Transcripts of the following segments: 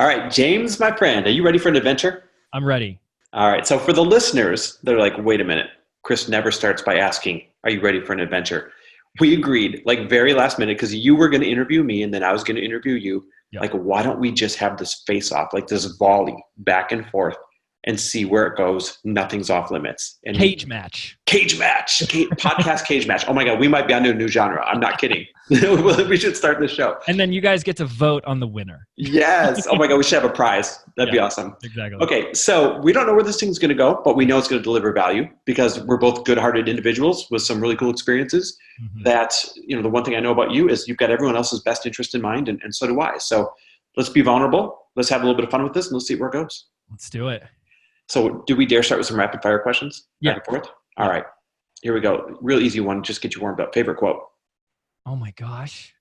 All right, James, my friend, are you ready for an adventure? I'm ready. All right, so for the listeners, they're like, wait a minute. Chris never starts by asking, are you ready for an adventure? We agreed, like very last minute, because you were going to interview me and then I was going to interview you. Yep. Like, why don't we just have this face off, like this volley back and forth and see where it goes? Nothing's off limits. And Cage match. Podcast cage match. Oh my God, we might be onto a new genre. I'm not kidding. We should start the show. And then you guys get to vote on the winner. Yes. Oh my God, we should have a prize. That'd be awesome. Exactly. Okay, so we don't know where this thing's going to go, but we know it's going to deliver value because we're both good-hearted individuals with some really cool experiences. Mm-hmm. That, the one thing I know about you is you've got everyone else's best interest in mind, and so do I. So let's be vulnerable. Let's have a little bit of fun with this, and let's see where it goes. Let's do it. So do we dare start with some rapid-fire questions? Yeah. Back and forth? All right. Here we go. Real easy one. Just get you warmed up. Favorite quote? Oh my gosh.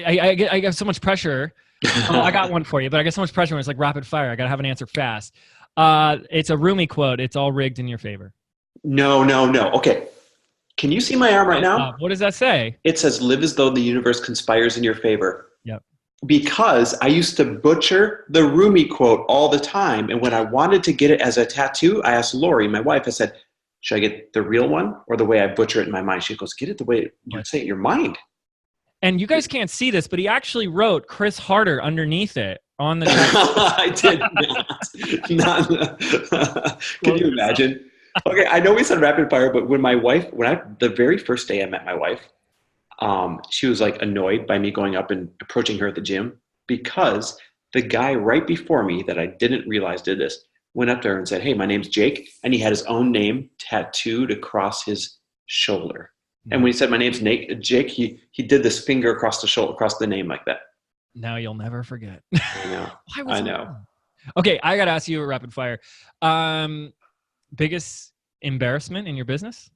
I get so much pressure. I got one for you, but I get so much pressure when it's like rapid fire. I got to have an answer fast. It's a Rumi quote. It's all rigged in your favor. No. Okay. Can you see my arm right now? What does that say? It says, live as though the universe conspires in your favor. Yep. Because I used to butcher the Rumi quote all the time. And when I wanted to get it as a tattoo, I asked Lori, my wife, I said, should I get the real one or the way I butcher it in my mind? She goes, get it the way you say it in your mind. And you guys can't see this, but he actually wrote Chris Harder underneath it on the I did not. Can you imagine? Okay, I know we said rapid fire, but when the very first day I met my wife, she was like annoyed by me going up and approaching her at the gym because the guy right before me that I didn't realize did this went up to her and said, hey, my name's Jake. And he had his own name tattooed across his shoulder. And when he said, my name's Jake, he did this finger across the shoulder, across the name like that. Now you'll never forget. I know. Okay, I got to ask you a rapid fire. Biggest embarrassment in your business?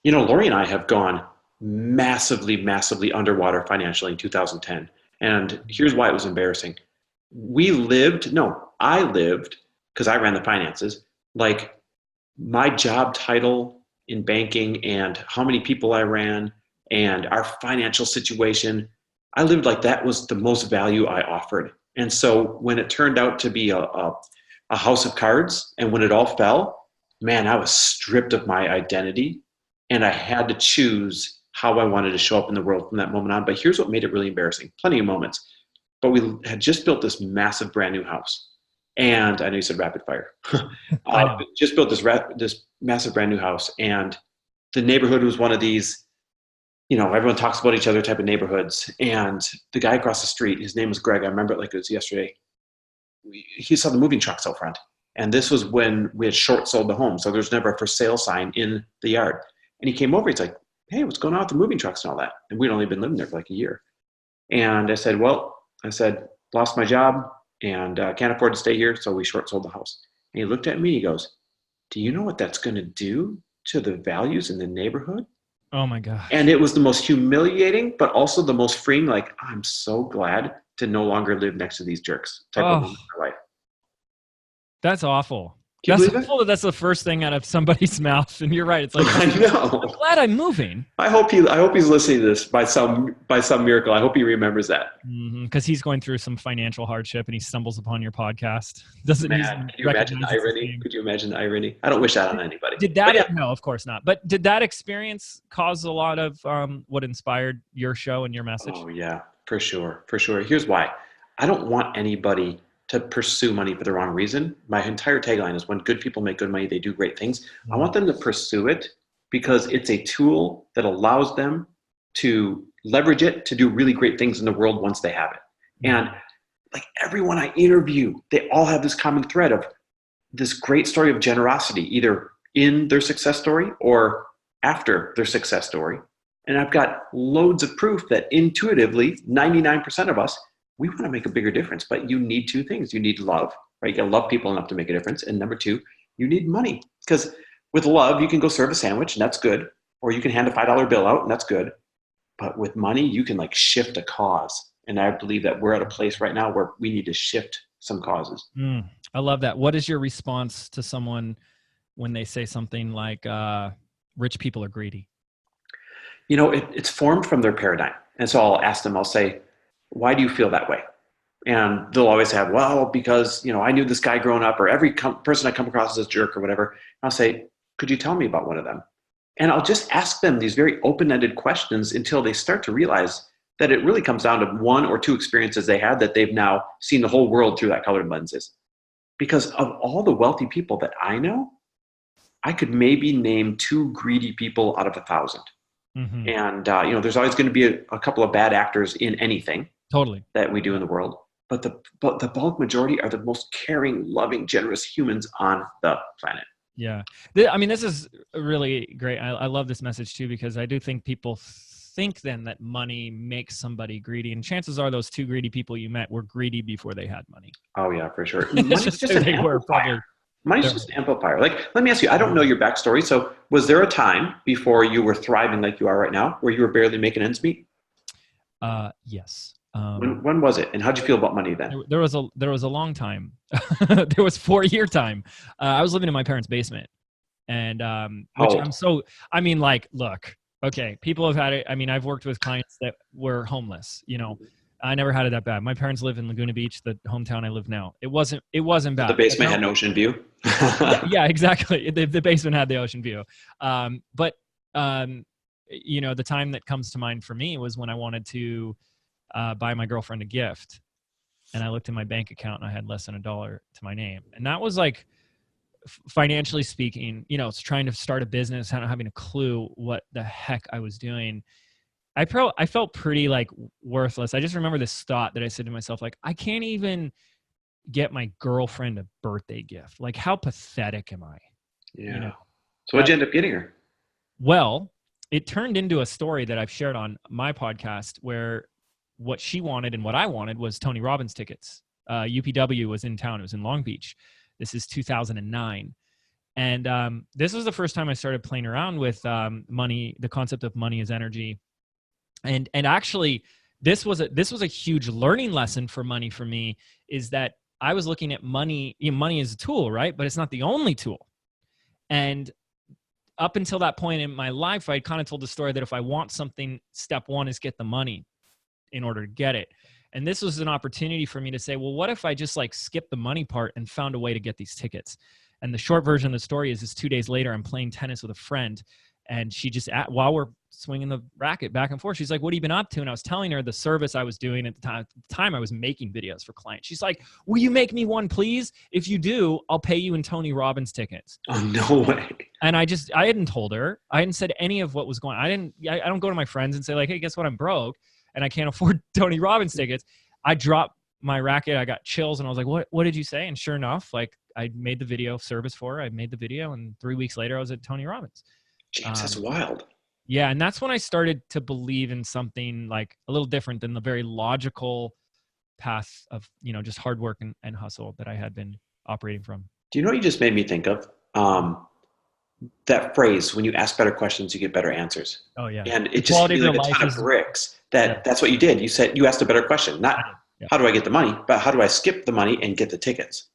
Lori and I have gone massively underwater financially in 2010. And here's why it was embarrassing. I lived, because I ran the finances, like my job title in banking and how many people I ran and our financial situation, I lived like that was the most value I offered. And so when it turned out to be a house of cards and when it all fell, man, I was stripped of my identity and I had to choose how I wanted to show up in the world from that moment on. But here's what made it really embarrassing. Plenty of moments. But we had just built this massive brand new house. And I know you said rapid fire. Just built this massive brand new house. And the neighborhood was one of these, everyone talks about each other type of neighborhoods. And the guy across the street, his name was Greg. I remember it like it was yesterday. He saw the moving trucks out front. And this was when we had short sold the home. So there's never a for sale sign in the yard. And he came over. He's like, hey, what's going on with the moving trucks and all that? And we'd only been living there for like a year. And I said, lost my job and can't afford to stay here. So we short sold the house. And he looked at me, he goes, do you know what that's going to do to the values in the neighborhood? Oh my God. And it was the most humiliating, but also the most freeing. Like, I'm so glad to no longer live next to these jerks type of moment in my life. That's awful. Can you That's awful that's the first thing out of somebody's mouth. And you're right. It's like, I know. I'm glad I'm moving. I hope he's listening to this by some miracle. I hope he remembers that. Because he's going through some financial hardship and he stumbles upon your podcast. Can you imagine the irony? Could you imagine the irony? I don't wish that on anybody. No, of course not. But did that experience cause a lot of what inspired your show and your message? Oh yeah, for sure. Here's why. I don't want anybody to pursue money for the wrong reason. My entire tagline is when good people make good money, they do great things. I want them to pursue it because it's a tool that allows them to leverage it to do really great things in the world once they have it. And like everyone I interview, they all have this common thread of this great story of generosity, either in their success story or after their success story. And I've got loads of proof that intuitively, 99% of us, we want to make a bigger difference, but you need two things. You need love, right? You got to love people enough to make a difference. And number two, you need money. Because with love, you can go serve a sandwich and that's good. Or you can hand a $5 bill out and that's good. But with money, you can like shift a cause. And I believe that we're at a place right now where we need to shift some causes. I love that. What is your response to someone when they say something like, rich people are greedy? It's formed from their paradigm. And so I'll ask them, I'll say, why do you feel that way? And they'll always have, well, because, I knew this guy growing up, or every person I come across is a jerk or whatever. I'll say, could you tell me about one of them? And I'll just ask them these very open-ended questions until they start to realize that it really comes down to one or two experiences they had that they've now seen the whole world through that colored lenses. Because of all the wealthy people that I know, I could maybe name 2 greedy people out of 1,000. Mm-hmm. And, there's always going to be a couple of bad actors in anything Totally. that we do in the world. But the bulk majority are the most caring, loving, generous humans on the planet. Yeah. I mean, this is really great. I love this message too, because I do think people think then that money makes somebody greedy. And chances are those 2 greedy people you met were greedy before they had money. Oh, yeah, for sure. It's just who they were, probably. Money's just an amplifier. Like, let me ask you, I don't know your backstory. So was there a time before you were thriving like you are right now where you were barely making ends meet? Yes. When was it? And how'd you feel about money then? There was a long time. There was 4-year time. I was living in my parents' basement. And look, okay, people have had it. I mean, I've worked with clients that were homeless, I never had it that bad. My parents live in Laguna Beach, the hometown I live now. It wasn't bad. The basement had an ocean view. Yeah, exactly. The basement had the ocean view. But the time that comes to mind for me was when I wanted to buy my girlfriend a gift, and I looked in my bank account and I had less than $1 to my name. And that was like, financially speaking, it's trying to start a business, not having a clue what the heck I was doing. I felt pretty like worthless. I just remember this thought that I said to myself, like, I can't even get my girlfriend a birthday gift. Like, how pathetic am I? Yeah. So what'd you end up getting her? Well, it turned into a story that I've shared on my podcast where what she wanted and what I wanted was Tony Robbins tickets. UPW was in town. It was in Long Beach. This is 2009. And this was the first time I started playing around with money, the concept of money as energy. And actually, this was a huge learning lesson for money for me, is that I was looking at money. Money is a tool, right? But it's not the only tool. And up until that point in my life, I kind of told the story that if I want something, step one is get the money in order to get it. And this was an opportunity for me to say, well, what if I just like skip the money part and found a way to get these tickets? And the short version of the story is 2 days later, I'm playing tennis with a friend, and she just, while we're swinging the racket back and forth, she's like, what have you been up to? And I was telling her the service I was doing at the time. At the time, I was making videos for clients. She's like, will you make me one, please? If you do, I'll pay you in Tony Robbins tickets. Oh, no way. And I hadn't told her. I hadn't said any of what was going on. I don't go to my friends and say like, hey, guess what? I'm broke and I can't afford Tony Robbins tickets. I dropped my racket. I got chills and I was like, what did you say? And sure enough, like, I made the video service for her. I made the video, and 3 weeks later I was at Tony Robbins. Jeez, that's wild. Yeah. And that's when I started to believe in something like a little different than the very logical path of, just hard work and hustle that I had been operating from. Do you know what you just made me think of? That phrase, when you ask better questions, you get better answers. Oh yeah. And it just gives me like a ton of bricks that's what you did. You said you asked a better question, not how do I get the money, but how do I skip the money and get the tickets?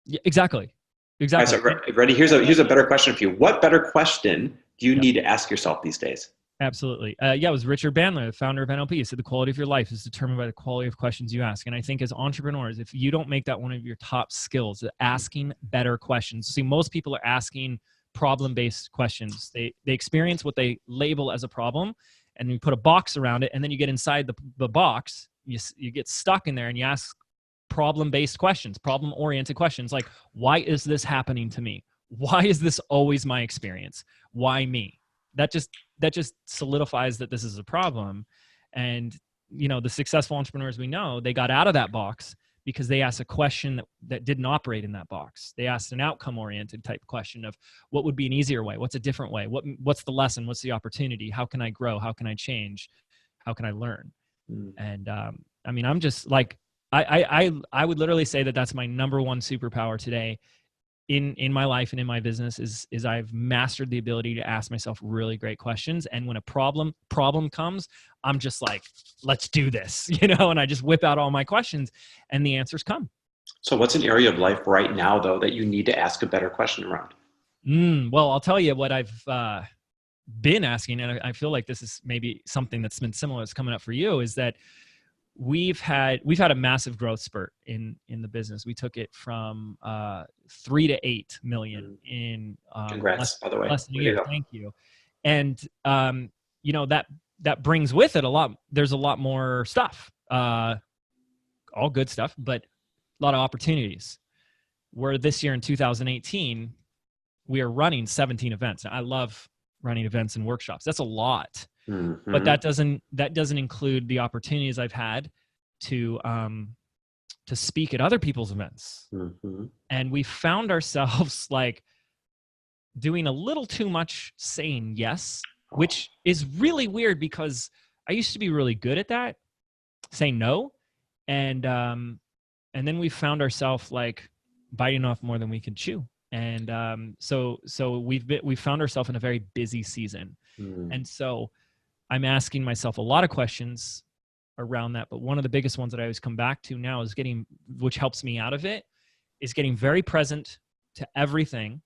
Yeah, exactly. All right, so ready? Here's a better question for you. What better question do you need to ask yourself these days? Absolutely. It was Richard Bandler, the founder of NLP. He said the quality of your life is determined by the quality of questions you ask. And I think as entrepreneurs, if you don't make that one of your top skills, asking better questions. See, most people are asking problem-based questions. They experience what they label as a problem, and you put a box around it, and then you get inside the box. You get stuck in there, and you ask problem-based questions, problem-oriented questions, like, why is this happening to me? Why is this always my experience? Why me? That just solidifies that this is a problem. And, the successful entrepreneurs we know, they got out of that box because they asked a question that didn't operate in that box. They asked an outcome-oriented type question of what would be an easier way? What's a different way? What's the lesson? What's the opportunity? How can I grow? How can I change? How can I learn? And I'm just like, I would literally say that that's my number one superpower today in my life and in my business is I've mastered the ability to ask myself really great questions. And when a problem comes, I'm just like, let's do this, and I just whip out all my questions and the answers come. So what's an area of life right now, though, that you need to ask a better question around? Well, I'll tell you what I've been asking, and I feel like this is maybe something that's been similar that's coming up for you, is that we've had a massive growth spurt in the business. We took it from 3 to 8 million in Congrats, by the way. less than a Way to year. go. Thank you. And you know, that brings with it a lot. There's a lot more stuff, all good stuff, but a lot of opportunities. Where this year in 2018, we are running 17 events. Now, I love running events and workshops. That's a lot. But that doesn't include the opportunities I've had to speak at other people's events. And we found ourselves like doing a little too much saying yes, which is really weird because I used to be really good at that, saying no, and then we found ourselves like biting off more than we could chew. And so we found ourselves in a very busy season, and so I'm asking myself a lot of questions around that. But one of the biggest ones that I always come back to now is which helps me out of it, is getting very present to everything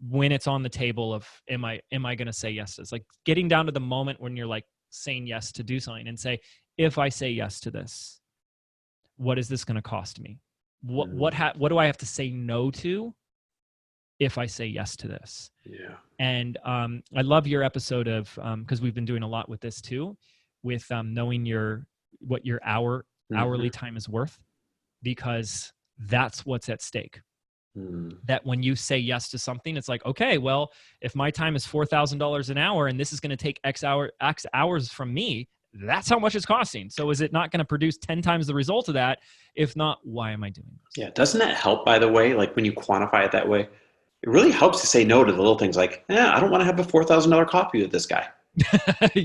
when it's on the table of, am I going to say yes to this? Like getting down to the moment when you're like saying yes to do something and say, if I say yes to this, what is this going to cost me? What do I have to say no to if I say yes to this? Yeah. And I love your episode of, because we've been doing a lot with this too, with knowing what your hourly time is worth, because that's what's at stake. That when you say yes to something, it's like, okay, well, if my time is $4,000 an hour and this is going to take X hours from me, that's how much it's costing. So is it not going to produce 10 times the result of that? If not, why am I doing this? Yeah. Doesn't that help, by the way? Like when you quantify it that way, it really helps to say no to the little things like, I don't want to have a $4,000 coffee with this guy.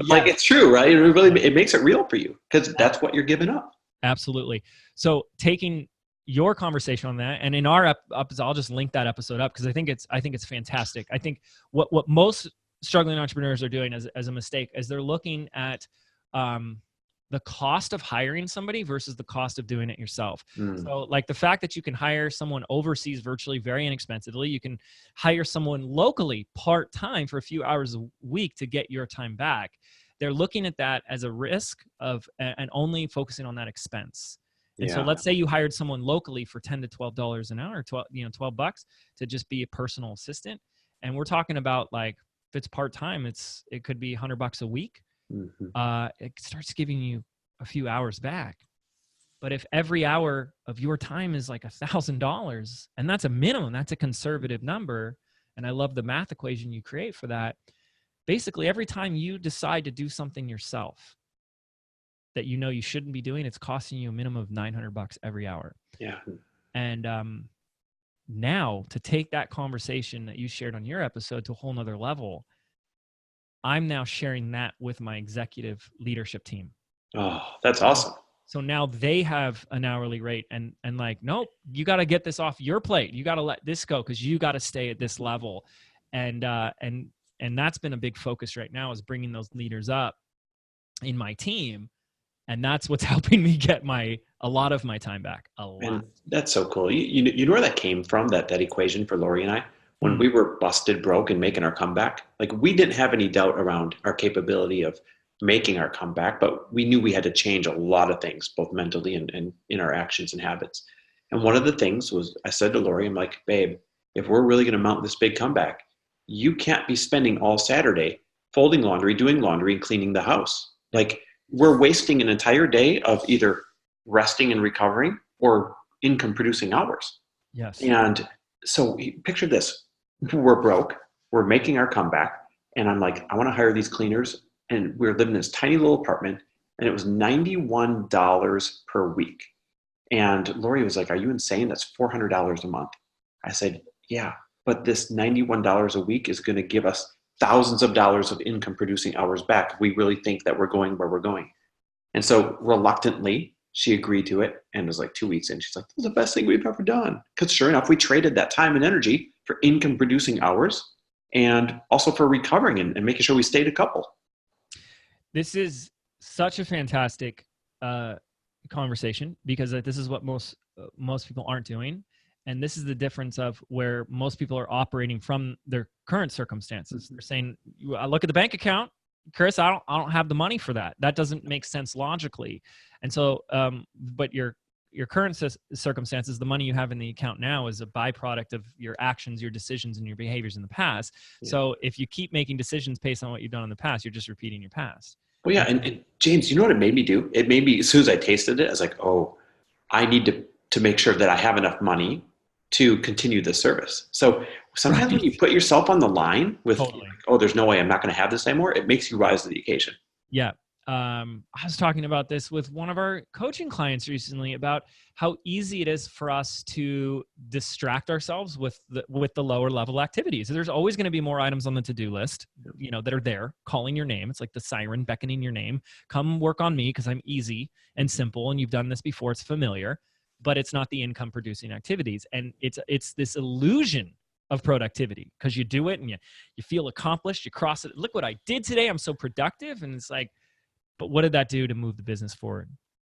Like it's true, right? It makes it real for you because that's what you're giving up. Absolutely. So taking your conversation on that, and in our episode, I'll just link that episode up because I think it's fantastic. I think what most struggling entrepreneurs are doing as a mistake is they're looking at the cost of hiring somebody versus the cost of doing it yourself. So like the fact that you can hire someone overseas virtually very inexpensively, you can hire someone locally part-time for a few hours a week to get your time back. They're looking at that as a risk and only focusing on that expense. And so let's say you hired someone locally for $10 to $12 an hour, $12 to just be a personal assistant. And we're talking about like, if it's part-time, it could be $100 a week. It starts giving you a few hours back. But if every hour of your time is like $1,000, and that's a minimum, that's a conservative number. And I love the math equation you create for that. Basically, every time you decide to do something yourself that you know you shouldn't be doing, it's costing you a minimum of $900 every hour. Yeah. And now to take that conversation that you shared on your episode to a whole nother level, I'm now sharing that with my executive leadership team. Oh, that's awesome. So now they have an hourly rate and like, nope, you got to get this off your plate. You got to let this go because you got to stay at this level. And that's been a big focus right now, is bringing those leaders up in my team. And that's what's helping me get a lot of my time back. A lot. And that's so cool. You know where that came from, that equation for Lori and I? When we were busted broke and making our comeback, like we didn't have any doubt around our capability of making our comeback, but we knew we had to change a lot of things, both mentally and in our actions and habits. And one of the things was, I said to Lori, I'm like, babe, if we're really going to mount this big comeback, you can't be spending all Saturday folding laundry, doing laundry, and cleaning the house. Like we're wasting an entire day of either resting and recovering or income producing hours. Yes. And so picture this. We're broke. We're making our comeback. And I'm like, I want to hire these cleaners. And we're living in this tiny little apartment. And it was $91 per week. And Lori was like, are you insane? That's $400 a month. I said, yeah, but this $91 a week is going to give us thousands of dollars of income producing hours back if we really think that we're going where we're going. And so reluctantly, she agreed to it and was like 2 weeks in. She's like, this is the best thing we've ever done. Because sure enough, we traded that time and energy for income producing hours and also for recovering and making sure we stayed a couple. This is such a fantastic conversation because this is what most people aren't doing. And this is the difference of where most people are operating from their current circumstances. They're saying, I look at the bank account Chris, I don't have the money for that. That doesn't make sense logically. And so, but your current circumstances, the money you have in the account now is a byproduct of your actions, your decisions, and your behaviors in the past. Yeah. So if you keep making decisions based on what you've done in the past, you're just repeating your past. Well, yeah. And James, you know what it made me do? It made me, as soon as I tasted it, I was like, oh, I need to make sure that I have enough money to continue this service. So sometimes when you put yourself on the line with, Totally. oh, there's no way I'm not going to have this anymore, it makes you rise to the occasion. Yeah. I was talking about this with one of our coaching clients recently about how easy it is for us to distract ourselves with the lower level activities. There's always going to be more items on the to-do list, that are there calling your name. It's like the siren beckoning your name. Come work on me because I'm easy and simple, and you've done this before. It's familiar, but it's not the income producing activities. And it's this illusion of productivity because you do it and you feel accomplished. You cross it. Look what I did today. I'm so productive. And it's like, but what did that do to move the business forward?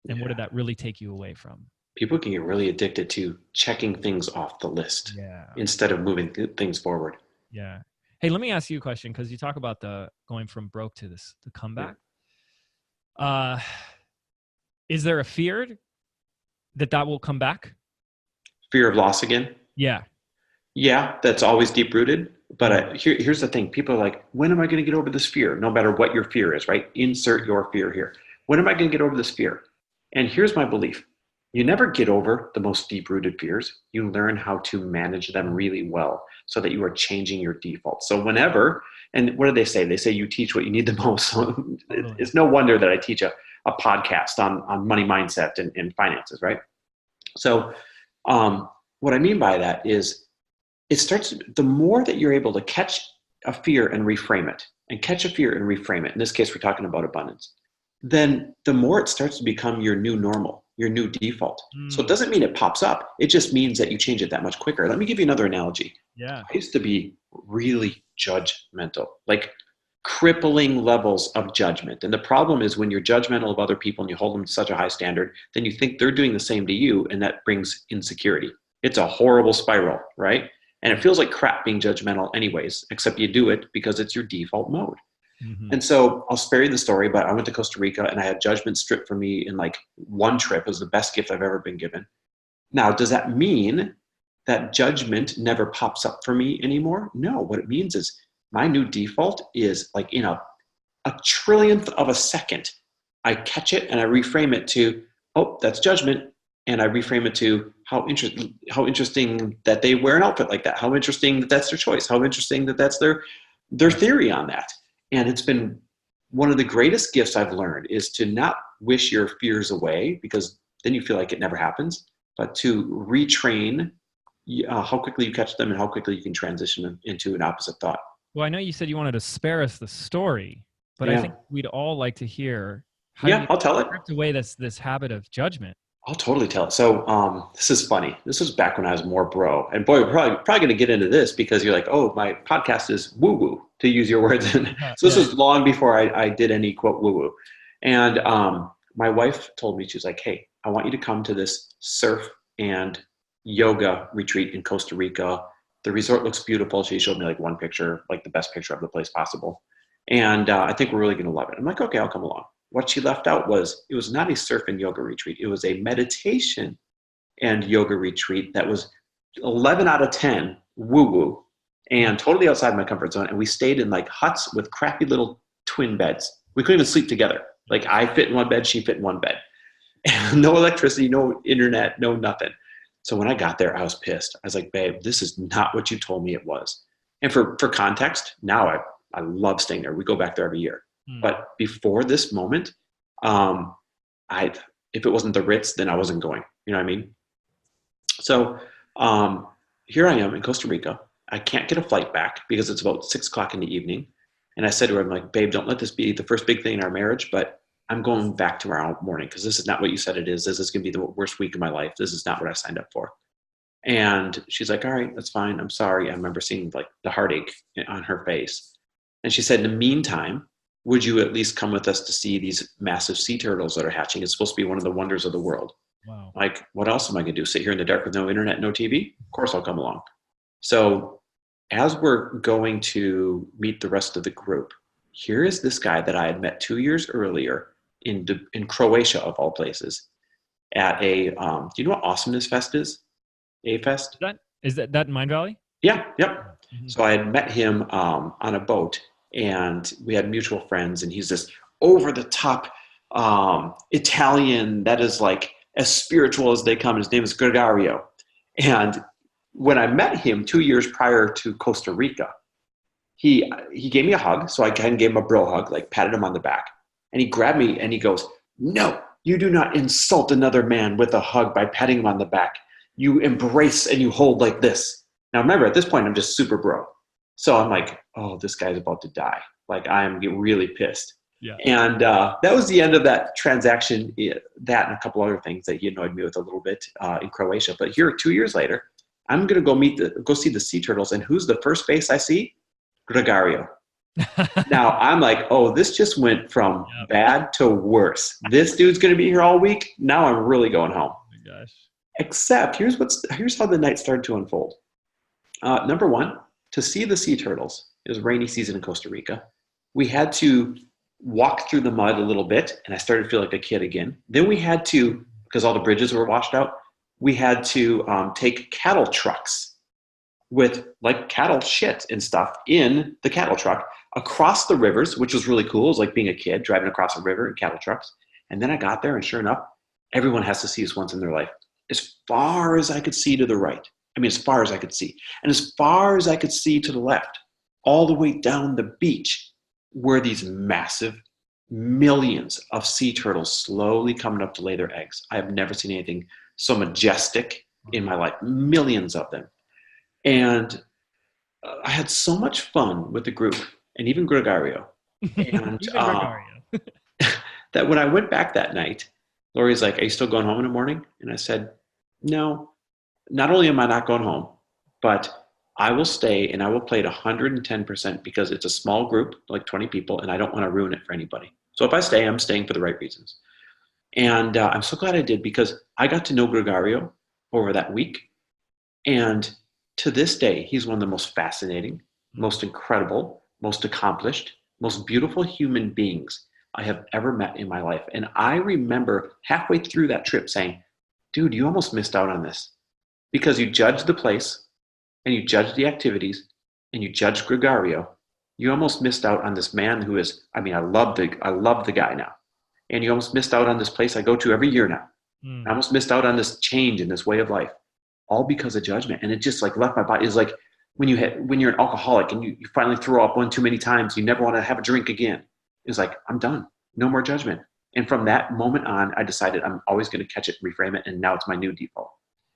And what did that really take you away from? People can get really addicted to checking things off the list instead of moving things forward. Yeah. Hey, let me ask you a question, because you talk about the going from broke to the comeback. Yeah. Is there a fear that will come back? Fear of loss again? Yeah. Yeah, that's always deep rooted. But here's the thing. People are like, when am I going to get over this fear? No matter what your fear is, right? Insert your fear here. When am I going to get over this fear? And here's my belief. You never get over the most deep rooted fears. You learn how to manage them really well so that you are changing your default. So whenever, and what do they say? They say you teach what you need the most. So it's no wonder that I teach a podcast on money mindset and finances, right? So what I mean by that is, it starts, the more that you're able to catch a fear and reframe it, and catch a fear and reframe it, in this case, we're talking about abundance, then the more it starts to become your new normal, your new default. So it doesn't mean it pops up. It just means that you change it that much quicker. Let me give you another analogy. Yeah. I used to be really judgmental, like crippling levels of judgment. And the problem is when you're judgmental of other people and you hold them to such a high standard, then you think they're doing the same to you, and that brings insecurity. It's a horrible spiral, right? And it feels like crap being judgmental anyways, except you do it because it's your default mode. Mm-hmm. And so I'll spare you the story, but I went to Costa Rica and I had judgment stripped from me in like one trip. It was the best gift I've ever been given. Now, does that mean that judgment never pops up for me anymore? No, what it means is my new default is like in a trillionth of a second, I catch it and I reframe it to, oh, that's judgment. And I reframe it to how interesting that they wear an outfit like that. How interesting that that's their choice. How interesting that that's their theory on that. And it's been one of the greatest gifts I've learned is to not wish your fears away, because then you feel like it never happens, but to retrain how quickly you catch them and how quickly you can transition them into an opposite thought. Well, I know you said you wanted to spare us the story, but I think we'd all like to hear how I'll tell it. Stripped away this habit of judgment. I'll totally tell it. So this is funny. This was back when I was more bro. And boy, we're probably going to get into this because you're like, oh, my podcast is woo-woo, to use your words. So this was long before I did any quote woo-woo. And my wife told me, she was like, hey, I want you to come to this surf and yoga retreat in Costa Rica. The resort looks beautiful. She showed me like one picture, like the best picture of the place possible. And I think we're really going to love it. I'm like, okay, I'll come along. What she left out was, it was not a surf and yoga retreat. It was a meditation and yoga retreat that was 11 out of 10 woo-woo and totally outside my comfort zone. And we stayed in like huts with crappy little twin beds. We couldn't even sleep together. Like I fit in one bed, she fit in one bed. And no electricity, no internet, no nothing. So when I got there, I was pissed. I was like, babe, this is not what you told me it was. And for context, now I love staying there. We go back there every year. But before this moment, if it wasn't the Ritz, then I wasn't going. You know what I mean? So here I am in Costa Rica. I can't get a flight back because it's about 6:00 in the evening. And I said to her, I'm like, babe, don't let this be the first big thing in our marriage, but I'm going back tomorrow morning because this is not what you said it is. This is going to be the worst week of my life. This is not what I signed up for. And she's like, all right, that's fine. I'm sorry. I remember seeing like the heartache on her face. And she said, in the meantime, would you at least come with us to see these massive sea turtles that are hatching? It's supposed to be one of the wonders of the world. Wow. Like, what else am I going to do? Sit here in the dark with no internet, no TV? Of course I'll come along. So as we're going to meet the rest of the group, here is this guy that I had met 2 years earlier in Croatia, of all places, at a, do you know what Awesomeness Fest is? A-Fest? Is that in Mind Valley? Yeah, yep. Mm-hmm. So I had met him on a boat, and we had mutual friends, and he's this over-the-top Italian that is like as spiritual as they come. His name is Gregario. And when I met him 2 years prior to Costa Rica, he gave me a hug. So I kind of gave him a bro hug, like patted him on the back. And he grabbed me and he goes, "No, you do not insult another man with a hug by patting him on the back. You embrace and you hold like this." Now remember, at this point, I'm just super bro. So I'm like, oh, this guy's about to die. Like, I'm getting really pissed. Yeah. And that was the end of that transaction, that and a couple other things that he annoyed me with a little bit in Croatia. But here, 2 years later, I'm going to go see the sea turtles. And who's the first face I see? Gregario. Now, I'm like, oh, this just went from bad to worse. This dude's going to be here all week. Now I'm really going home. Oh my gosh. Except here's how the night started to unfold. Number one, to see the sea turtles, it was rainy season in Costa Rica. We had to walk through the mud a little bit, and I started to feel like a kid again. Then we had to, because all the bridges were washed out, we had to take cattle trucks with like cattle shit and stuff in the cattle truck across the rivers, which was really cool. It was like being a kid driving across a river in cattle trucks. And then I got there, and sure enough, everyone has to see this once in their life. As far as I could see to the right. I mean, as far as I could see. And as far as I could see to the left, all the way down the beach, were these massive millions of sea turtles slowly coming up to lay their eggs. I have never seen anything so majestic in my life. Millions of them. And I had so much fun with the group, and even Gregario. And that when I went back that night, Lori's like, "Are you still going home in the morning?" And I said, "No, not only am I not going home, but I will stay and I will play it 110% because it's a small group, like 20 people, and I don't want to ruin it for anybody. So if I stay, I'm staying for the right reasons." And I'm so glad I did, because I got to know Gregario over that week. And to this day, he's one of the most fascinating, most incredible, most accomplished, most beautiful human beings I have ever met in my life. And I remember halfway through that trip saying, "Dude, you almost missed out on this, because you judged the place and you judged the activities and you judged Gregario. You almost missed out on this man who is, I mean, I love the guy now. And you almost missed out on this place I go to every year now. I almost missed out on this change in this way of life, all because of judgment." And it just like left my body. It's like when you're an alcoholic and you finally throw up one too many times, you never want to have a drink again. It's like, I'm done. No more judgment. And from that moment on, I decided I'm always going to catch it and reframe it. And now it's my new default.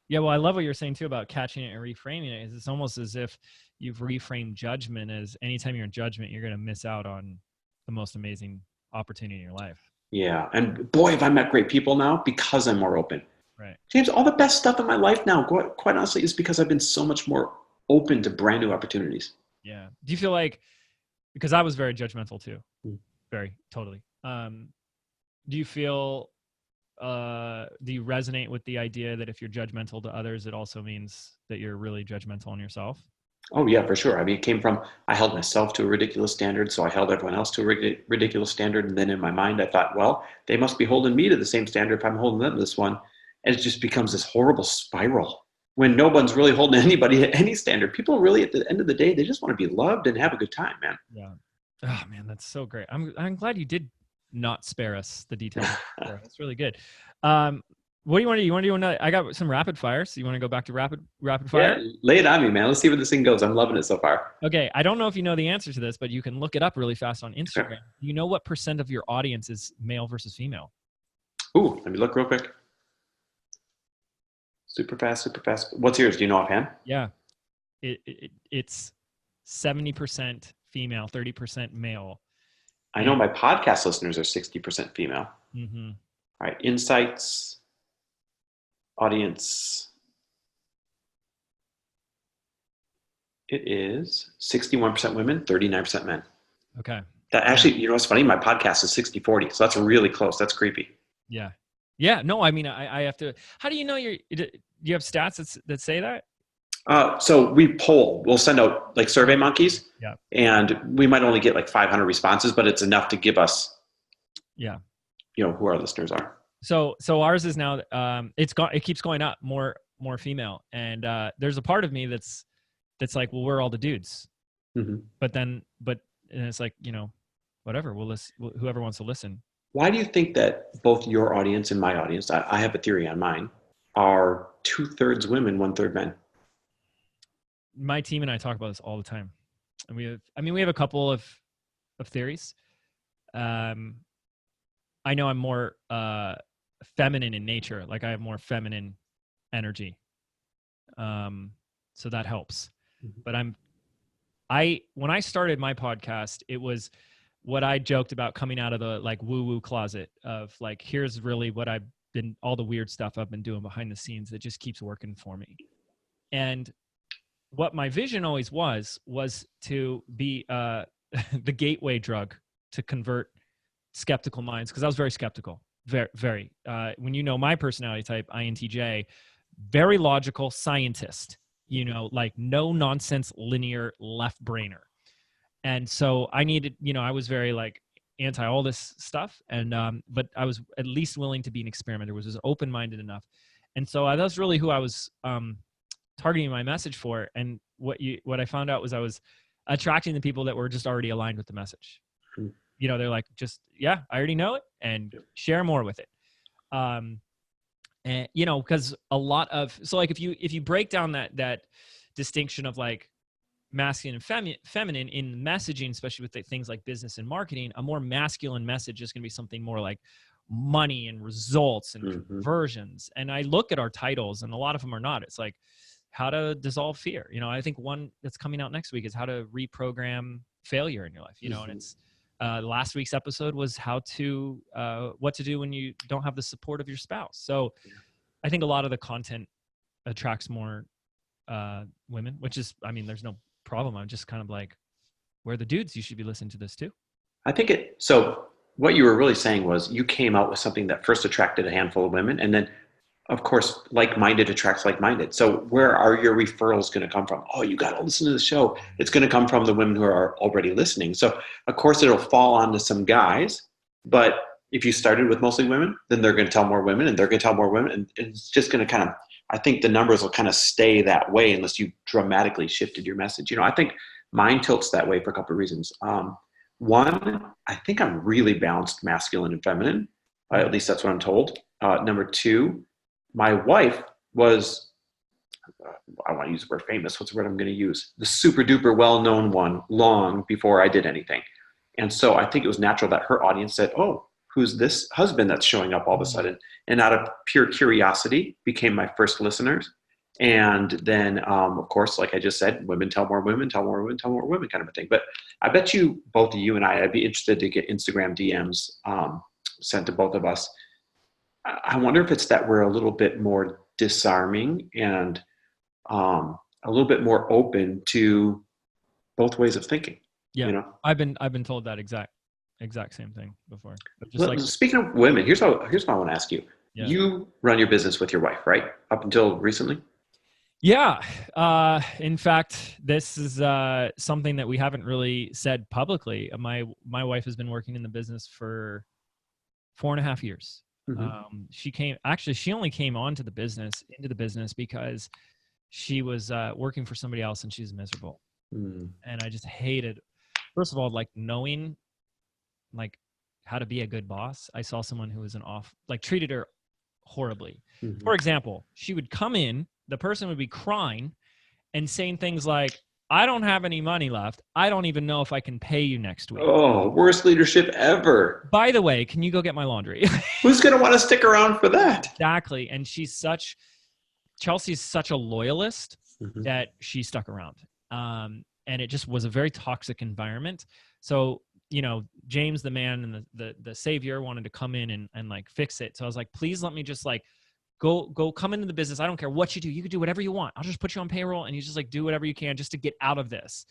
Yeah, well, I love what you're saying too about catching it and reframing it. It's almost as if you've reframed judgment as anytime you're in judgment, you're going to miss out on the most amazing opportunity in your life. Yeah. And boy, have I met great people now because I'm more open. Right. James, all the best stuff in my life now, quite honestly, is because I've been so much more open to brand new opportunities. Yeah. Do you feel like, because I was very judgmental too, very, totally. Do you feel, do you resonate with the idea that if you're judgmental to others, it also means that you're really judgmental on yourself? Oh yeah, for sure. I mean, it came from, I held myself to a ridiculous standard, so I held everyone else to a ridiculous standard. And then in my mind, I thought, well, they must be holding me to the same standard if I'm holding them to this one. And it just becomes this horrible spiral when no one's really holding anybody at any standard. People really, at the end of the day, they just want to be loved and have a good time, man. Yeah. Oh man, that's so great. I'm glad you did not spare us the details. That's really good. What do you want to do? You want to do another? I got some rapid fire. So you want to go back to rapid fire? Yeah, lay it on me, man. Let's see where this thing goes. I'm loving it so far. Okay. I don't know if you know the answer to this, but you can look it up really fast on Instagram. Sure. You know what % of your audience is male versus female? Ooh, let me look real quick. Super fast. What's yours? Do you know offhand? Yeah. It's 70% female, 30% male. I know my podcast listeners are 60% female. Mm-hmm. All right. Insights, audience. It is 61% women, 39% men. Okay. That actually, you know what's funny? My podcast is 60-40. So that's really close. That's creepy. Yeah. Yeah. No, I mean, I have to, how do you know do you have stats that say that? So we poll. We'll send out like Survey Monkeys, Yeah. and we might only get like 500 responses, but it's enough to give us, Yeah. who our listeners are. So ours is now, it keeps going up, more female. And there's a part of me that's like, well, we're all the dudes. Mm-hmm. And it's like, whatever, we'll listen, whoever wants to listen. Why do you think that both your audience and my audience, I have a theory on mine, are 2/3 women, 1/3 men? My team and I talk about this all the time. And we have a couple of theories. I know I'm more feminine in nature. Like, I have more feminine energy. So that helps. Mm-hmm. But when I started my podcast, it was what I joked about, coming out of the like woo-woo closet of like, here's really what all the weird stuff I've been doing behind the scenes that just keeps working for me. And what my vision always was to be the gateway drug to convert skeptical minds. Cause I was very skeptical, very, very, when my personality type, INTJ, very logical scientist, like no nonsense, linear left brainer. And so I needed, I was very like anti all this stuff. And, but I was at least willing to be an experimenter, was open-minded enough. And so that's really who I was, targeting my message for. And what I found out was I was attracting the people that were just already aligned with the message. Hmm. They're like, just, yeah, I already know it, and share more with it. And because a lot of, so like if you break down that distinction of like masculine and feminine in messaging, especially with things like business and marketing, a more masculine message is going to be something more like money and results and Mm-hmm. conversions. And I look at our titles, and a lot of them are not. It's like how to dissolve fear. I think one that's coming out next week is how to reprogram failure in your life. Mm-hmm. And it's last week's episode was how to what to do when you don't have the support of your spouse. So I think a lot of the content attracts more women, which is, there's no problem. I'm just kind of like, we're the dudes, you should be listening to this too. I think so what you were really saying was you came out with something that first attracted a handful of women, and then of course like-minded attracts like-minded. So where are your referrals going to come from? Oh, you got to listen to the show. It's going to come from the women who are already listening. So of course it'll fall onto some guys, but if you started with mostly women, then they're going to tell more women, and they're going to tell more women, and it's just going to kind of, I think the numbers will kind of stay that way unless you dramatically shifted your message. I think mine tilts that way for a couple of reasons. One, I think I'm really balanced masculine and feminine. At least that's what I'm told. Number two, my wife was, I want to use the word famous. What's the word I'm going to use? The super duper well-known one long before I did anything. And so I think it was natural that her audience said, oh, who's this husband that's showing up all of a sudden? And out of pure curiosity became my first listeners. And then, of course, like I just said, women tell more women, tell more women, tell more women kind of a thing. But I bet you, both of you and I'd be interested to get Instagram DMs sent to both of us. I wonder if it's that we're a little bit more disarming and a little bit more open to both ways of thinking. Yeah, I've been told that exact same thing before. Speaking of women, here's what I want to ask you. Yeah. You run your business with your wife, right? Up until recently? Yeah. In fact, this is something that we haven't really said publicly. My wife has been working in the business for 4.5 years. Mm-hmm. She only came into the business because she was working for somebody else, and she's miserable. Mm. And I just hated, first of all, like knowing like how to be a good boss. I saw someone who was treated her horribly. Mm-hmm. For example, she would come in, the person would be crying and saying things like, I don't have any money left. I don't even know if I can pay you next week. Oh, worst leadership ever. By the way, can you go get my laundry? Who's going to want to stick around for that? Exactly. And Chelsea's such a loyalist mm-hmm. that she stuck around. And it just was a very toxic environment. So, James, the man and the savior, wanted to come in and like fix it. So I was like, please let me just like go come into the business. I don't care what you do. You can do whatever you want. I'll just put you on payroll, and you just like do whatever you can just to get out of this.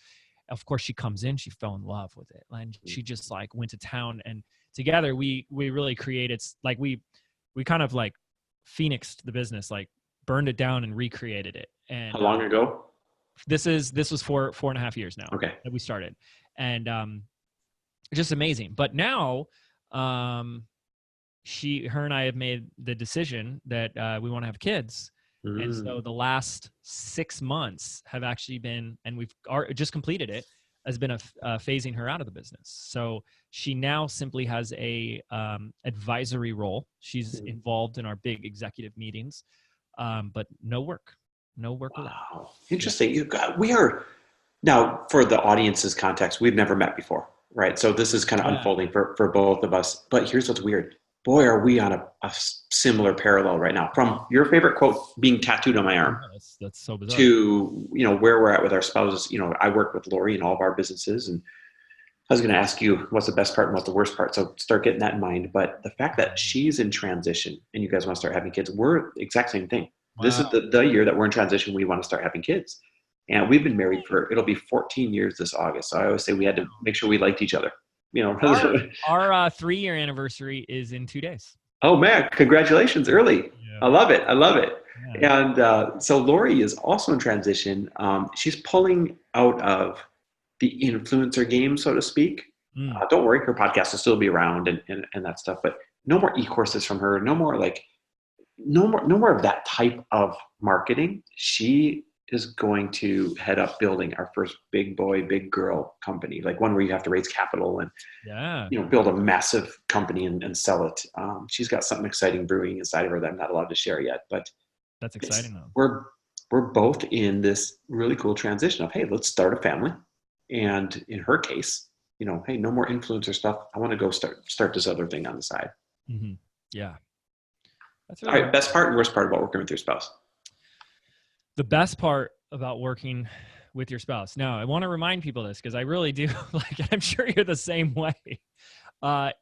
Of course, she comes in, she fell in love with it. And she just like went to town, and together we really created, like we kind of like phoenixed the business. Like burned it down and recreated it. And How long ago? this was 4.5 years now Okay. that we started, and just amazing. But now, her and I have made the decision that we want to have kids. And so the last 6 months have actually been, and we've just completed it, has been phasing her out of the business. So she now simply has a advisory role. She's involved in our big executive meetings, but no work at all. Wow. Interesting. We are now, for the audience's context, we've never met before, right? So this is kind of unfolding for both of us. But here's what's weird. Boy, are we on a similar parallel right now. From your favorite quote being tattooed on my arm, that's so bizarre, to where we're at with our spouses. I work with Lori in all of our businesses, and I was going to ask you what's the best part and what's the worst part. So start getting that in mind. But the fact that she's in transition and you guys want to start having kids, we're the exact same thing. Wow. This is the year that we're in transition. We want to start having kids. And we've been married it'll be 14 years this August. So I always say we had to make sure we liked each other. Our 3-year anniversary is in 2 days. Oh man, congratulations early. Yeah. I love it. Yeah. And so Lori is also in transition. She's pulling out of the influencer game, so to speak. Don't worry, her podcast will still be around and that stuff, but no more e-courses from her. No more of that type of marketing. She is going to head up building our first big boy, big girl company, like one where you have to raise capital and build a massive company and sell it. She's got something exciting brewing inside of her that I'm not allowed to share yet, but that's exciting though. We're both in this really cool transition of, hey, let's start a family. And in her case, hey, no more influencer stuff. I want to go start this other thing on the side. Mm-hmm. Yeah. That's really all right. Best part and worst part about working with your spouse. The best part about working with your spouse. Now, I want to remind people this because I really do I'm sure you're the same way.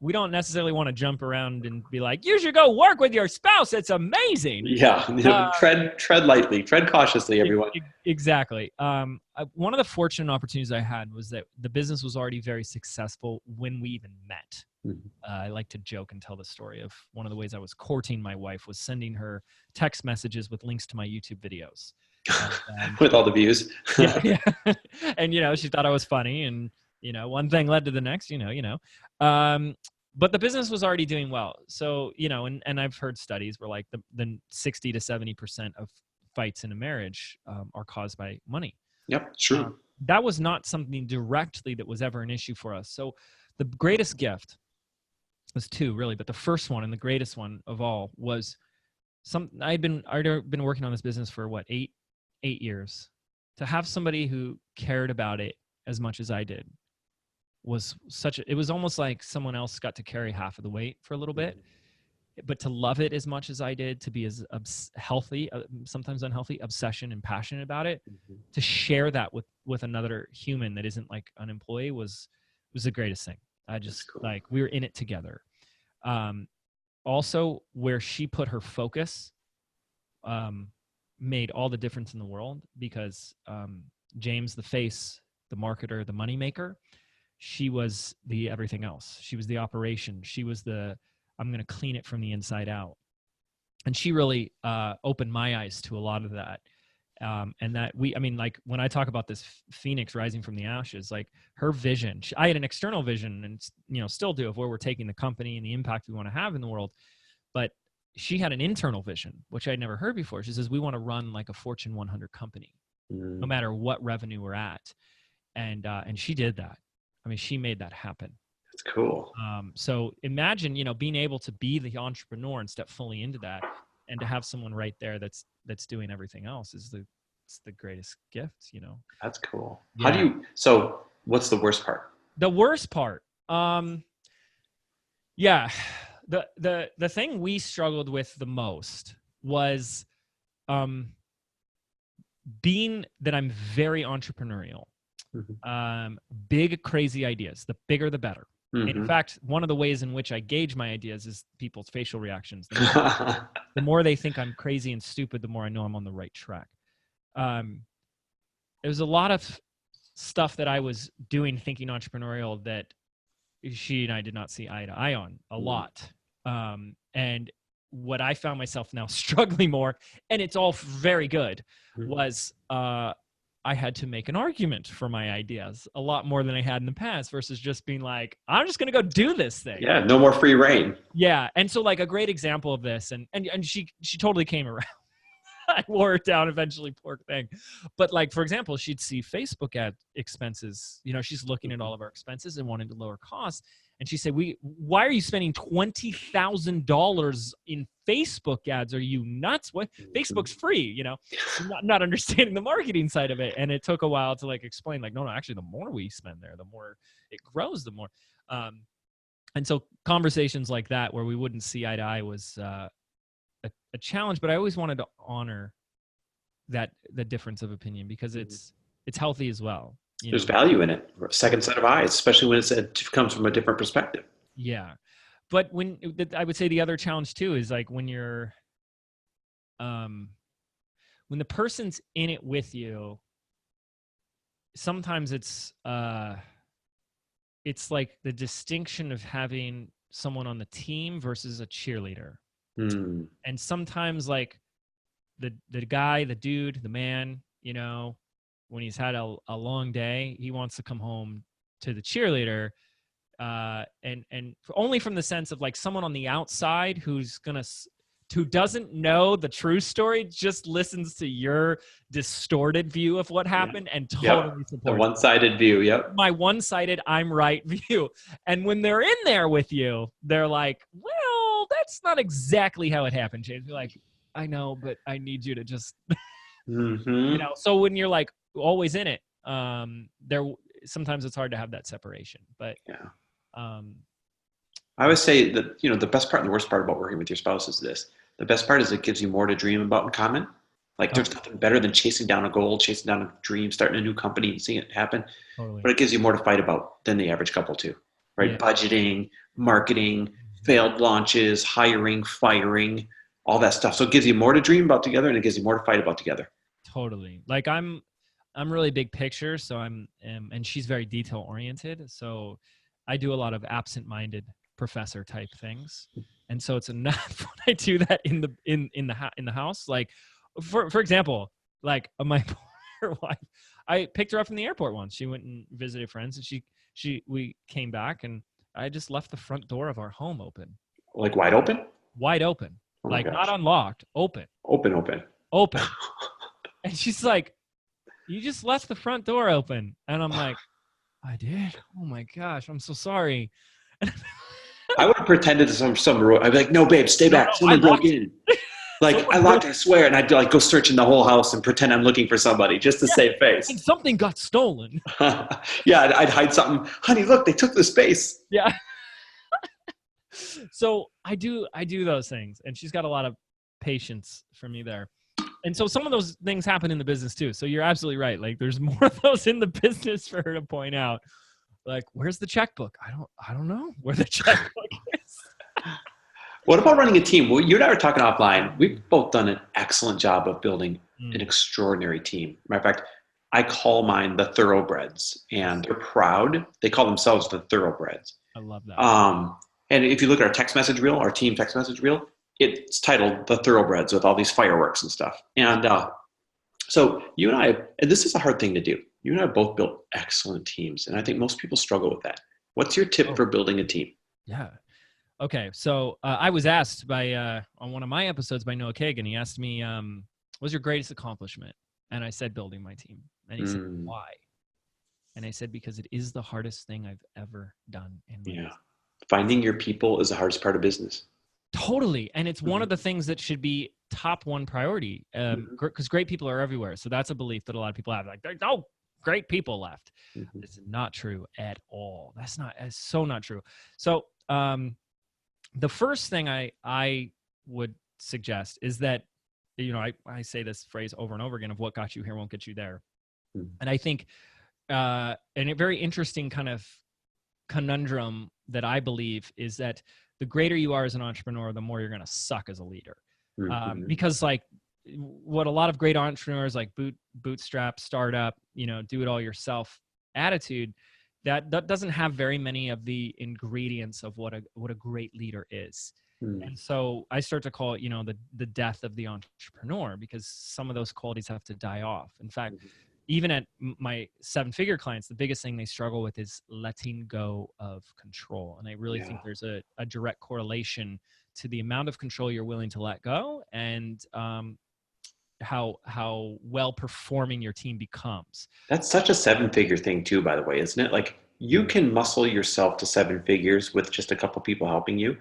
We don't necessarily want to jump around and be like, you should go work with your spouse. It's amazing. Yeah. Tread lightly, tread cautiously, everyone. Exactly. One of the fortunate opportunities I had was that the business was already very successful when we even met. Mm-hmm. I like to joke and tell the story of one of the ways I was courting my wife was sending her text messages with links to my YouTube videos. With all the views. Yeah. And, she thought I was funny and, one thing led to the next, but the business was already doing well. So, and I've heard studies where like the 60 to 70% of fights in a marriage are caused by money. Yep, true. That was not something directly that was ever an issue for us. So the greatest gift was 2 really, but the first one and the greatest one of all was I'd been working on this business for 8 years. To have somebody who cared about it as much as I did was it was almost like someone else got to carry half of the weight for a little bit, but to love it as much as I did, to be as healthy, sometimes unhealthy obsession and passionate about it, to share that with another human that isn't like an employee was the greatest thing. I just cool. We were in it together. Also where she put her focus, made all the difference in the world because James, the face, the marketer, the moneymaker, she was the everything else. She was the operation. She was I'm going to clean it from the inside out. And she really opened my eyes to a lot of that. And that when I talk about this phoenix rising from the ashes, like her vision, I had an external vision and, still do of where we're taking the company and the impact we want to have in the world. But she had an internal vision, which I'd never heard before. She says, we want to run like a Fortune 100 company, no matter what revenue we're at. And she did that. She made that happen. That's cool. So imagine, being able to be the entrepreneur and step fully into that, and to have someone right there that's doing everything else it's the greatest gift, That's cool. Yeah. So what's the worst part? The worst part. Yeah. The thing we struggled with the most was being that I'm very entrepreneurial. Mm-hmm. Big, crazy ideas. The bigger, the better. Mm-hmm. In fact, one of the ways in which I gauge my ideas is people's facial reactions. The more they think I'm crazy and stupid, the more I know I'm on the right track. There was a lot of stuff that I was doing thinking entrepreneurial that she and I did not see eye to eye on a lot. And what I found myself now struggling more, and it's all very good, Mhm. was I had to make an argument for my ideas a lot more than I had in the past versus just being like, I'm just going to go do this thing. Yeah, no more free reign. Yeah. And so like a great example of this, and she totally came around. I wore it down eventually, poor thing. But like, for example, she'd see Facebook ad expenses. You know, she's looking at all of our expenses and wanting to lower costs. And she said, why are you spending $20,000 in Facebook ads? Are you nuts? What? Facebook's free, you know, not understanding the marketing side of it. And it took a while to like explain, like, no, actually the more we spend there, the more it grows, the more. And so conversations like that, where we wouldn't see eye to eye, was a challenge, but I always wanted to honor the difference of opinion, because it's healthy as well. There's value in it. Second set of eyes, especially when it comes from a different perspective. Yeah. But I would say the other challenge too is like when you're, when the person's in it with you, sometimes it's like the distinction of having someone on the team versus a cheerleader. And sometimes like the guy, the dude, the man, you know, when he's had a long day, he wants to come home to the cheerleader, and only from the sense of like someone on the outside who doesn't know the true story, just listens to your distorted view of what happened and totally supports the one-sided view. Yep. My one-sided, I'm right view. And when they're in there with you, they're like, well, that's not exactly how it happened, James. You're like, I know, but I need you to just, you know. So when you're like always in it, sometimes it's hard to have that separation. But I would say that, you know, the best part and the worst part about working with your spouse is this. The best part is it gives you more to dream about in common. Like there's nothing better than chasing down a goal, chasing down a dream, starting a new company and seeing it happen. Totally. But it gives you more to fight about than the average couple too, right? Yeah. Budgeting, marketing, failed launches, hiring, firing, all that stuff. So it gives you more to dream about together, and it gives you more to fight about together. Totally. Like I'm really big picture. So and she's very detail oriented. So I do a lot of absent-minded professor type things. And so it's enough when I do that in the house. Like for example, like my poor wife, I picked her up from the airport once. She went and visited friends, and we came back, and I just left the front door of our home open. Like wide open? Wide open. Oh like not unlocked, open. Open. And she's like, you just left the front door open. And I'm like, I did? Oh my gosh, I'm so sorry. I would have pretended to some rule. I'd be like, no, babe, stay back. Someone broke in. Like, I locked, I swear. And I'd like go searching the whole house and pretend I'm looking for somebody just to save face. And something got stolen. Yeah, I'd hide something. Honey, look, they took the space. Yeah. So I do those things. And she's got a lot of patience for me there. And so some of those things happen in the business too. So you're absolutely right. Like there's more of those in the business for her to point out. Like, where's the checkbook? I don't know where the checkbook is. What about running a team? Well, you and I were talking offline. We've both done an excellent job of building an extraordinary team. Matter of fact, I call mine the Thoroughbreds, and they're proud. They call themselves the Thoroughbreds. I love that. And if you look at our text message reel, our team text message reel, it's titled the Thoroughbreds with all these fireworks and stuff. And so you and I, and this is a hard thing to do. You and I both built excellent teams, and I think most people struggle with that. What's your tip for building a team? Yeah. Okay. So I was asked by on one of my episodes by Noah Kagan. He asked me, "What's your greatest accomplishment?" And I said, "Building my team." And he said, "Why?" And I said, "Because it is the hardest thing I've ever done in my life." Finding your people is the hardest part of business. Totally. And it's one of the things that should be top one priority, because great people are everywhere. So that's a belief that a lot of people have. Like, there's no great people left. It's not true at all. That's so not true. So the first thing I would suggest is that, you know, I say this phrase over and over again of what got you here won't get you there. And I think and a very interesting kind of conundrum that I believe is that the greater you are as an entrepreneur, the more you're going to suck as a leader. Because like what a lot of great entrepreneurs, like bootstrap, startup, you know, do it all yourself attitude, that doesn't have very many of the ingredients of what a great leader is. Mm. And so I start to call it, the death of the entrepreneur, because some of those qualities have to die off. In fact, even at my 7-figure clients, the biggest thing they struggle with is letting go of control. And I really think there's a direct correlation to the amount of control you're willing to let go, and how well performing your team becomes. That's such a 7-figure thing too, by the way, isn't it? Like you can muscle yourself to 7 figures with just a couple people helping you,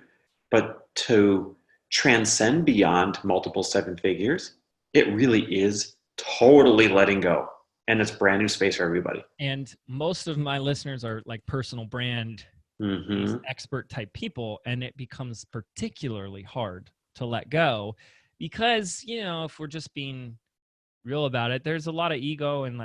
but to transcend beyond multiple 7 figures, it really is totally letting go. And it's brand new space for everybody. And most of my listeners are like personal brand expert type people, and it becomes particularly hard to let go because, if we're just being real about it, there's a lot of ego and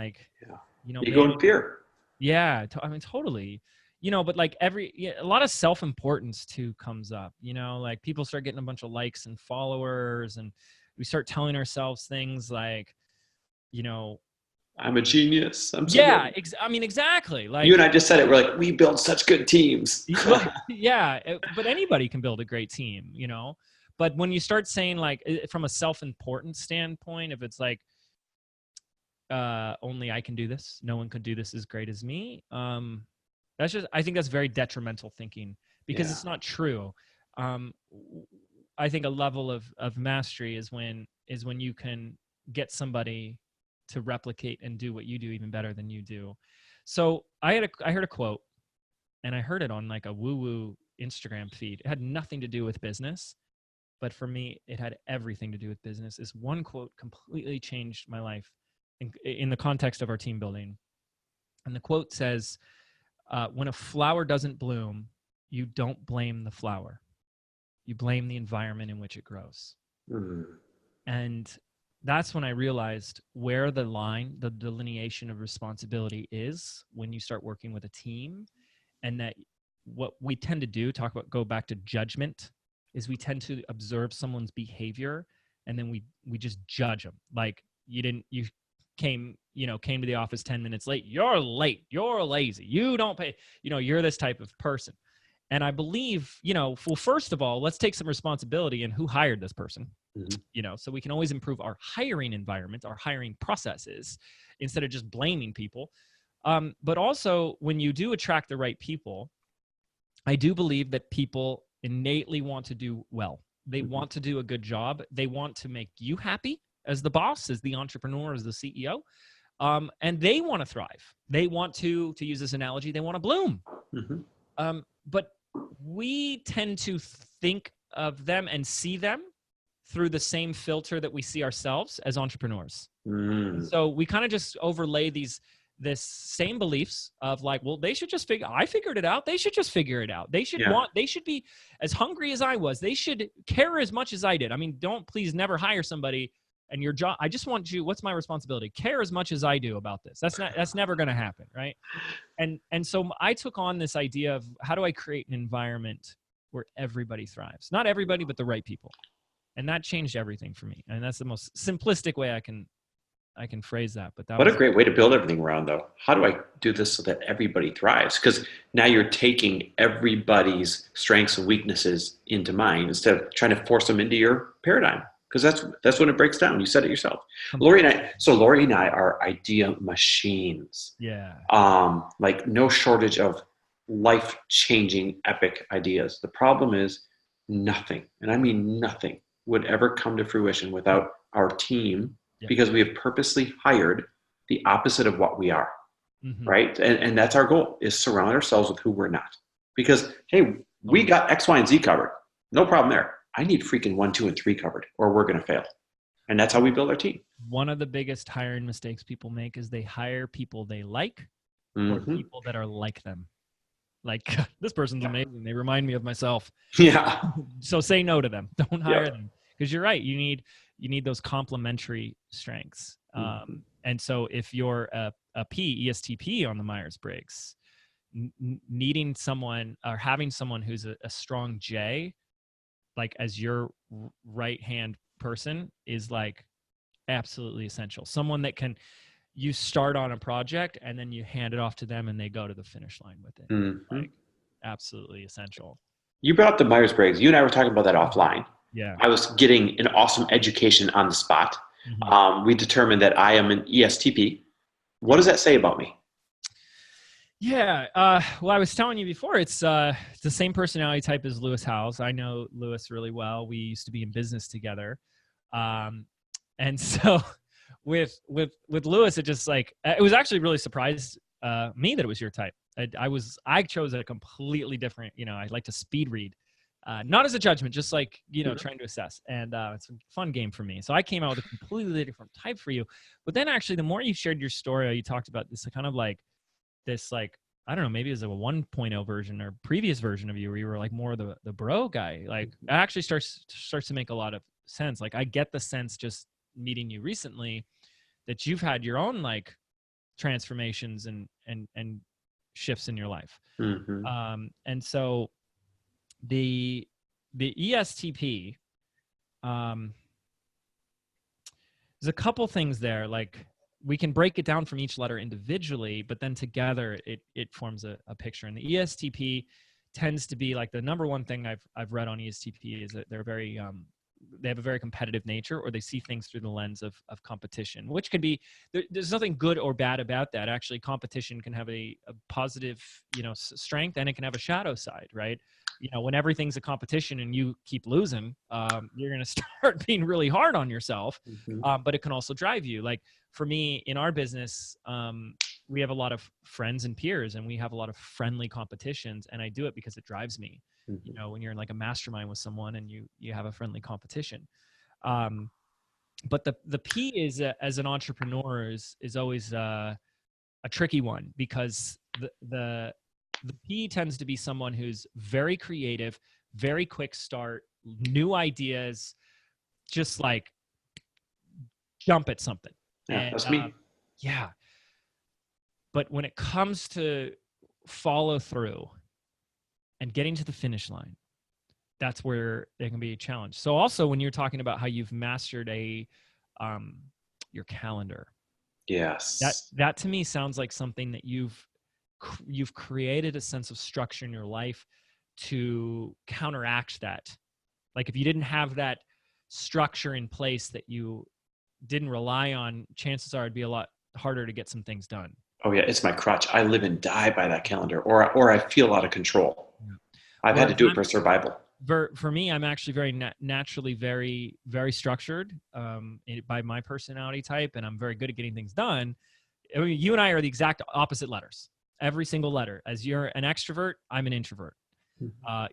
Ego and fear. Yeah, totally. But like a lot of self-importance too comes up, like people start getting a bunch of likes and followers, and we start telling ourselves things like, I'm a genius. I'm so yeah, good. exactly. Like You and I just said it. We're like, we build such good teams. yeah, but anybody can build a great team, But when you start saying from a self-importance standpoint, if it's like, only I can do this, no one could do this as great as me. I think that's very detrimental thinking, because it's not true. I think a level of mastery is when you can get somebody to replicate and do what you do even better than you do. So I heard a quote, and I heard it on like a woo-woo Instagram feed. It had nothing to do with business, but for me, it had everything to do with business. This one quote completely changed my life in the context of our team building. And the quote says, when a flower doesn't bloom, you don't blame the flower. You blame the environment in which it grows. And that's when I realized where the line, the delineation of responsibility is when you start working with a team. And that what we tend to do, go back to judgment, is we tend to observe someone's behavior, and then we just judge them. Like you came to the office 10 minutes late. You're late. You're lazy. You don't pay. You're this type of person. And I believe, well, first of all, let's take some responsibility in who hired this person. So we can always improve our hiring environment, our hiring processes, instead of just blaming people. But also, when you do attract the right people, I do believe that people innately want to do well. They want to do a good job. They want to make you happy as the boss, as the entrepreneur, as the CEO. And they want to thrive. They want to use this analogy, they want to bloom. But we tend to think of them and see them through the same filter that we see ourselves as entrepreneurs. So we kind of just overlay this same beliefs of like, well, they should just I figured it out. They should just figure it out. They should be as hungry as I was. They should care as much as I did. I mean, please never hire somebody and your job. I just want you, what's my responsibility? Care as much as I do about this. That's never going to happen. Right. And so I took on this idea of how do I create an environment where everybody thrives? Not everybody, but the right people. And that changed everything for me. And that's the most simplistic way I can phrase that. But what a great way to build everything around, though. How do I do this so that everybody thrives? Because now you're taking everybody's strengths and weaknesses into mind instead of trying to force them into your paradigm. Because that's when it breaks down. You said it yourself. Lori and I are idea machines. Yeah. Like no shortage of life-changing epic ideas. The problem is nothing, and I mean nothing, would ever come to fruition without our team, because we have purposely hired the opposite of what we are, right? And that's our goal, is surround ourselves with who we're not. Because, hey, we got X, Y, and Z covered. No problem there. I need freaking 1, 2, and 3 covered, or we're going to fail. And that's how we build our team. One of the biggest hiring mistakes people make is they hire people they like or people that are like them. Like, this person's amazing. They remind me of myself. Yeah. So say no to them. Don't hire them. Because you're right. You need those complementary strengths. And so if you're a P, ESTP on the Myers-Briggs, needing someone or having someone who's a strong J, like as your right-hand person, is like absolutely essential. Someone that you start on a project and then you hand it off to them and they go to the finish line with it. Like absolutely essential. You brought up the Myers-Briggs. You and I were talking about that offline. Yeah. I was getting an awesome education on the spot. Mhm. We determined that I am an ESTP. What does that say about me? Yeah. Well, I was telling you before, it's the same personality type as Lewis Howes. I know Lewis really well. We used to be in business together. And so with Lewis, it just like, it was actually really surprised me that it was your type. I chose a completely different, I like to speed read. Not as a judgment, just like, trying to assess. And it's a fun game for me. So I came out with a completely different type for you. But then actually, the more you shared your story, you talked about this kind of like, I don't know, maybe it was a 1.0 version or previous version of you where you were like more the bro guy. Like it actually starts to make a lot of sense. Like I get the sense just meeting you recently that you've had your own like transformations and shifts in your life. Mm-hmm. And so the ESTP, there's a couple things there. Like we can break it down from each letter individually, but then together it forms a picture. And the ESTP tends to be like the number one thing I've read on ESTP is that they're very they have a very competitive nature, or they see things through the lens of competition, which can be there's nothing good or bad about that. Actually, competition can have a positive strength, and it can have a shadow side, right? When everything's a competition and you keep losing, you're going to start being really hard on yourself. Mm-hmm. But it can also drive you. Like for me in our business, we have a lot of friends and peers, and we have a lot of friendly competitions, and I do it because it drives me. Mm-hmm. When you're in like a mastermind with someone and you have a friendly competition. But the P is as an entrepreneur is always a tricky one, because the P tends to be someone who's very creative, very quick start, new ideas, just like jump at something. Yeah, And that's me. yeah. But when it comes to follow through and getting to the finish line, that's where there can be a challenge. So also when you're talking about how you've mastered your calendar, Yes. that to me sounds like something that you've created a sense of structure in your life to counteract that. Like if you didn't have that structure in place that you didn't rely on, chances are it'd be a lot harder to get some things done. Oh yeah, it's my crutch. I live and die by that calendar, or I feel out of control. Yeah. I've had to Whereas do it for survival. for me, I'm actually very naturally very, very structured by my personality type, and I'm very good at getting things done. I mean, you and I are the exact opposite letters. Every single letter. As you're an extrovert, I'm an introvert.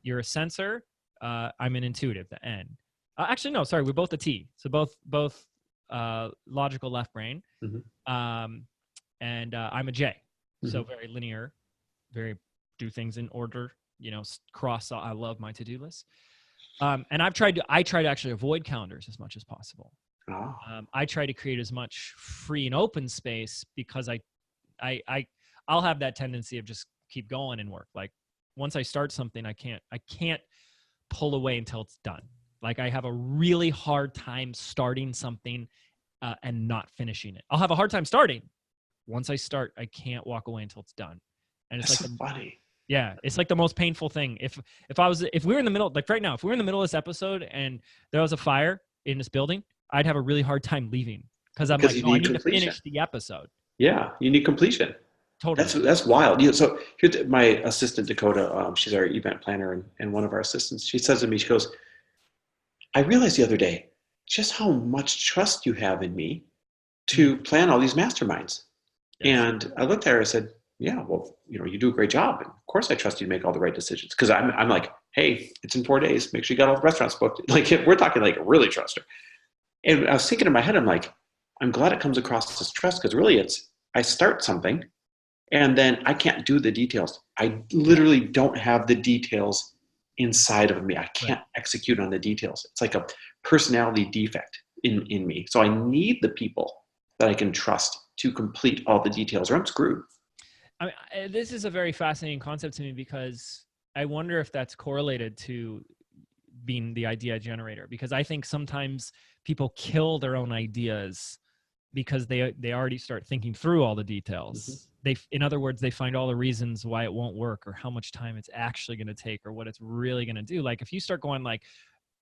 You're a sensor. I'm an intuitive. The N. Actually, no. Sorry, we're both a T. So both logical left brain. Mm-hmm. And I'm a J. So Mm-hmm. very linear. Very do things in order. Cross. I love my to-do list. And I try to actually avoid calendars as much as possible. Oh. I try to create as much free and open space because I'll have that tendency of just keep going and work. Like once I start something, I can't pull away until it's done. Like I have a really hard time starting something and not finishing it. I'll have a hard time starting. Once I start, I can't walk away until it's done. And it's That's like so funny. Yeah, it's like the most painful thing. If we were in the middle, like right now, if we were in the middle of this episode and there was a fire in this building, I'd have a really hard time leaving because I'm Because like, you oh, I need need to completion. finish the episode. Yeah, you need completion. Totally. That's wild. So here's my assistant Dakota. She's our event planner and one of our assistants. She says to me, she goes, "I realized the other day just how much trust you have in me to plan all these masterminds." Yes. And I looked at her. I said, "Yeah, well, you do a great job. And of course, I trust you to make all the right decisions." Because I'm like, "Hey, it's in 4 days. Make sure you got all the restaurants booked." Like we're talking like really trust her. And I was thinking in my head, I'm like, I'm glad it comes across as trust, because really it's I start something and then I can't do the details. I literally don't have the details inside of me. I can't execute on the details. It's like a personality defect in me. So I need the people that I can trust to complete all the details, or I'm screwed. I mean, this is a very fascinating concept to me because I wonder if that's correlated to being the idea generator, because I think sometimes people kill their own ideas because they already start thinking through all the details. in other words, they find all the reasons why it won't work or how much time it's actually going to take or what it's really going to do. Like if you start going like,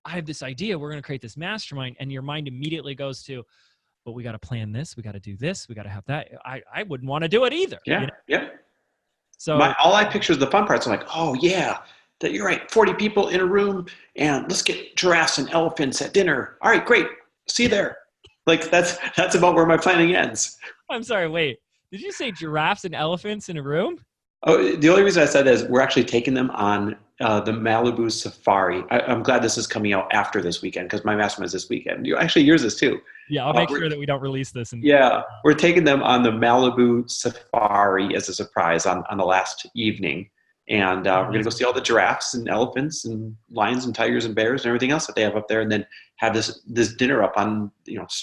I have this idea, we're going to create this mastermind, and your mind immediately goes to, but we got to plan this, we got to do this, we got to have that. I wouldn't want to do it either. Yeah. You know? Yeah. So All I picture is the fun parts. I'm like, oh yeah, that you're right. 40 people in a room, and let's get giraffes and elephants at dinner. All right, great. See you there. Like that's about where my planning ends. I'm sorry, wait. Did you say giraffes and elephants in a room? Oh, the only reason I said that is we're actually taking them on the Malibu Safari. I'm glad this is coming out after this weekend because my mastermind is this weekend. Actually, yours is too. Yeah, I'll make sure that we don't release this. Yeah, we're taking them on the Malibu Safari as a surprise on the last evening. And we're going to go see all the giraffes and elephants and lions and tigers and bears and everything else that they have up there, and then have this dinner up on,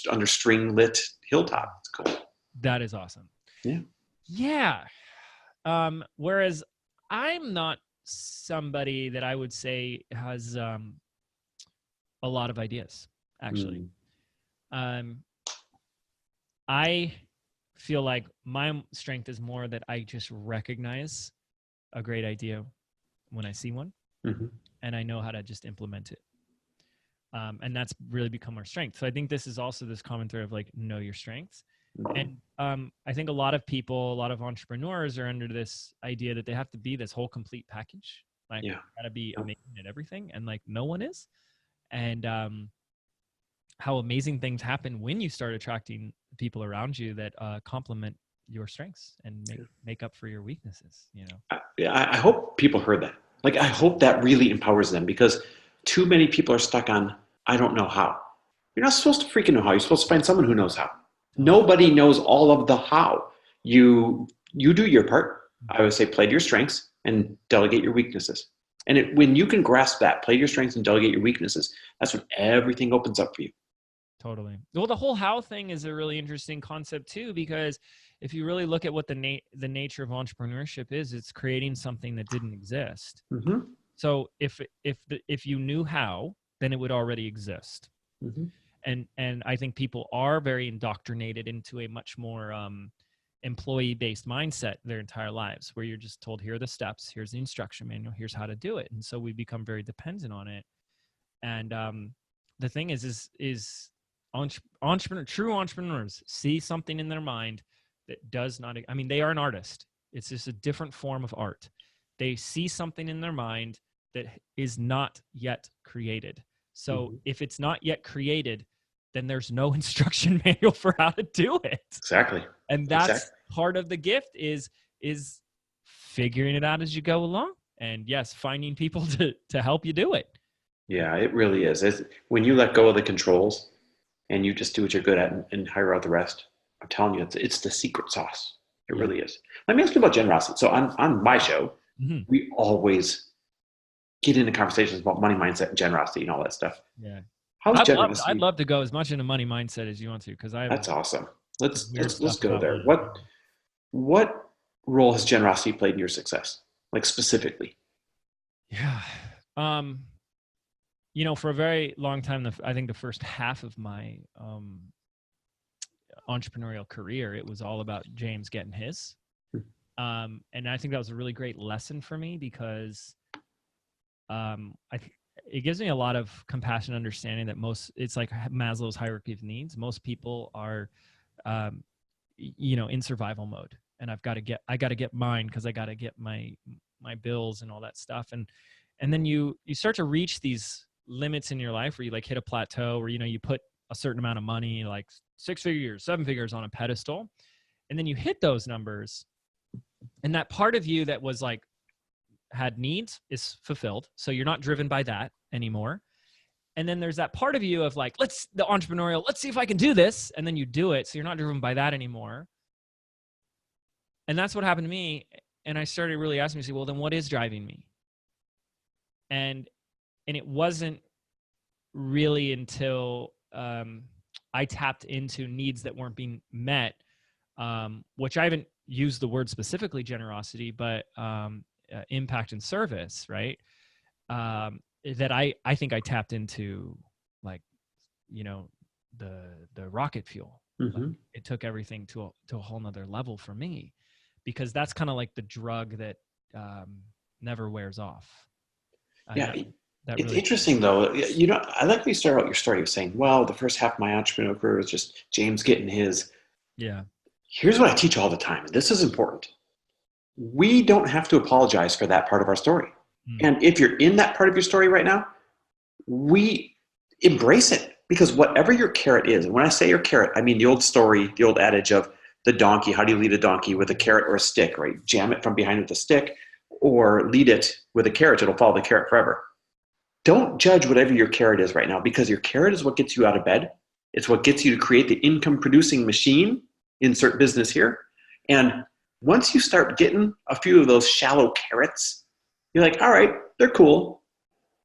under string lit hilltop. It's cool. That is awesome. Yeah. Yeah. Whereas I'm not somebody that I would say has a lot of ideas, actually. I feel like my strength is more that I just recognize a great idea when I see one, and I know how to just implement it. And that's really become our strength. So I think this is also this common thread of like, know your strengths. And I think a lot of people, a lot of entrepreneurs are under this idea that they have to be this whole complete package. Like, gotta be amazing at everything. And like, no one is. And how amazing things happen when you start attracting people around you that complement your strengths and make up for your weaknesses, I hope people heard that. Like, I hope that really empowers them, because too many people are stuck on, I don't know how. You're not supposed to freaking know how. You're supposed to find someone who knows how. Nobody knows all of the how. You do your part. I would say play to your strengths and delegate your weaknesses. And when you can grasp that, play to your strengths and delegate your weaknesses, that's when everything opens up for you. Totally. Well, the whole how thing is a really interesting concept too, because if you really look at what the nature of entrepreneurship is, it's creating something that didn't exist. So if you knew how, then it would already exist. And I think people are very indoctrinated into a much more employee-based mindset their entire lives, where you're just told, here are the steps, here's the instruction manual, here's how to do it. And so we become very dependent on it. And the thing is true entrepreneurs see something in their mind that does not, I mean, they are an artist. It's just a different form of art. They see something in their mind that is not yet created. So if it's not yet created, then there's no instruction manual for how to do it. Exactly. And that's part of the gift is figuring it out as you go along. And yes, finding people to help you do it. Yeah, it really is. When you let go of the controls and you just do what you're good at and hire out the rest, I'm telling you, it's the secret sauce. It really is. Let me ask you about generosity. So on my show, we always get into conversations about money mindset and generosity and all that stuff. Yeah. Generosity? I'd love to go as much into money mindset as you want to, because that's awesome. Let's go there. What role has generosity played in your success? Like specifically? Yeah. For a very long time, I think the first half of my entrepreneurial career, it was all about James getting his. And I think that was a really great lesson for me, because it gives me a lot of compassion, understanding that it's like Maslow's hierarchy of needs. Most people are, in survival mode, and I got to get mine, because I got to get my bills and all that stuff. And then you start to reach these limits in your life where you like hit a plateau where, you put a certain amount of money, like 6 figures, 7 figures on a pedestal. And then you hit those numbers, and that part of you that was like, had needs is fulfilled. So you're not driven by that anymore. And then there's that part of you of like, let's see if I can do this. And then you do it. So you're not driven by that anymore. And that's what happened to me. And I started really asking me, well, then what is driving me? And it wasn't really until I tapped into needs that weren't being met, which I haven't used the word specifically generosity, but impact and service, right? That I think I tapped into, like, the rocket fuel. Like, it took everything to a whole nother level for me, because that's kind of like the drug that never wears off. Yeah. That It's really, interesting though. I like when you start out your story with saying, well, the first half of my entrepreneurial career was just James getting his. yeah. Here's what I teach all the time. And this is important. We don't have to apologize for that part of our story. Mm. And if you're in that part of your story right now, we embrace it, because whatever your carrot is, and when I say your carrot, I mean the old story, the old adage of the donkey. How do you lead a donkey? With a carrot or a stick, right? Jam it from behind with a stick, or lead it with a carrot. It'll follow the carrot forever. Don't judge whatever your carrot is right now, because your carrot is what gets you out of bed. It's what gets you to create the income producing machine, insert business here. And once you start getting a few of those shallow carrots, you're like, all right, they're cool.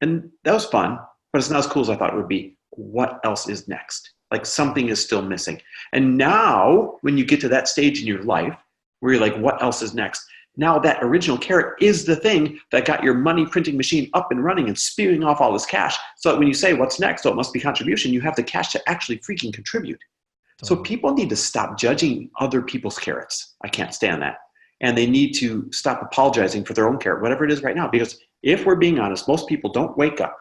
And that was fun, but it's not as cool as I thought it would be. What else is next? Like something is still missing. And now when you get to that stage in your life where you're like, what else is next? Now that original carrot is the thing that got your money printing machine up and running and spewing off all this cash. So that when you say what's next, oh, it must be contribution, you have the cash to actually freaking contribute. So Totally. people need to stop judging other people's carrots. I can't stand that. And they need to stop apologizing for their own carrot, whatever it is right now. Because if we're being honest, most people don't wake up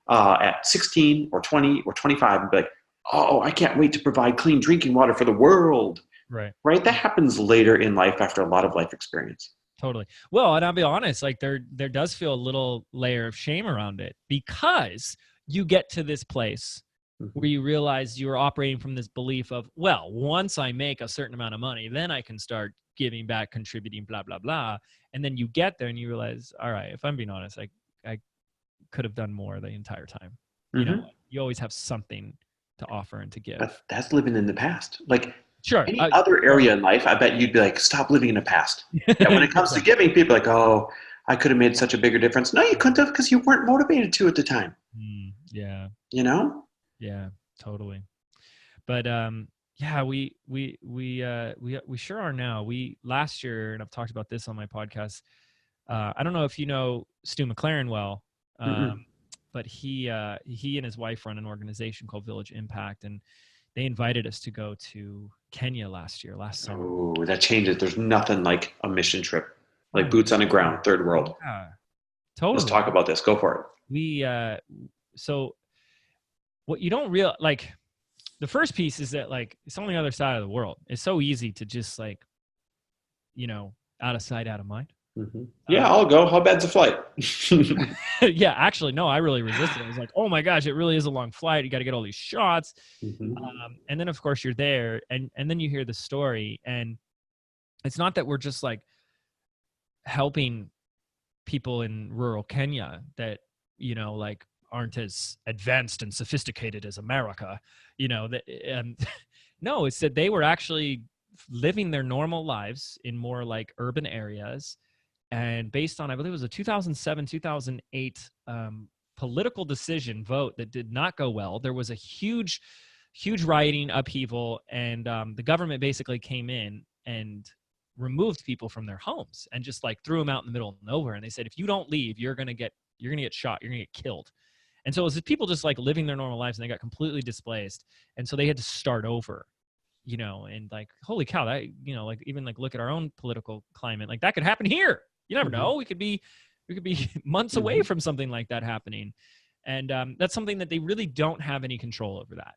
at 16 or 20 or 25 and be like, oh, I can't wait to provide clean drinking water for the world. Right. Right? That happens later in life after a lot of life experience. Totally. Well, and I'll be honest, like there does feel a little layer of shame around it, because you get to this place where you realize you're operating from this belief of, well, once I make a certain amount of money, then I can start giving back, contributing, blah, blah, blah. And then you get there and you realize, all right, if I'm being honest, I could have done more the entire time. You know, you always have something to offer and to give. But that's living in the past. Like Sure. any other area in life, I bet you'd be like, stop living in the past. And when it comes to giving, people are like, oh, I could have made such a bigger difference. No, you couldn't have, because you weren't motivated to at the time. Yeah. You know? Yeah, totally. But yeah, we sure are now. We last year, and I've talked about this on my podcast. I don't know if you know Stu McLaren well, but he and his wife run an organization called Village Impact, and they invited us to go to Kenya last summer. Oh, that changes. There's nothing like a mission trip, like boots on the ground, third world. Yeah, totally. Let's talk about this. Go for it. We so what you don't realize, like, the first piece is that, like, it's on the other side of the world. It's so easy to just, like, you know, out of sight, out of mind. Yeah, I'll go. How bad's the flight? Yeah, actually, no, I really resisted it. I was like, oh my gosh, it really is a long flight. You got to get all these shots. And then, of course, you're there, and then you hear the story. And it's not that we're just, like, helping people in rural Kenya that, you know, like, aren't as advanced and sophisticated as America, you know, no, it's that they were actually living their normal lives in more like urban areas. And based on, I believe it was a 2007, 2008 political decision vote that did not go well. There was a huge rioting upheaval, and the government basically came in and removed people from their homes and just, like, threw them out in the middle of nowhere. And they said, if you don't leave, you're going to get shot. You're going to get killed. And so it was people just, like, living their normal lives, and they got completely displaced. And so they had to start over, you know, and, like, holy cow, that, you know, like, even, like, look at our own political climate, like, that could happen here. You never know. We could be months away from something like that happening. And that's something that they really don't have any control over that.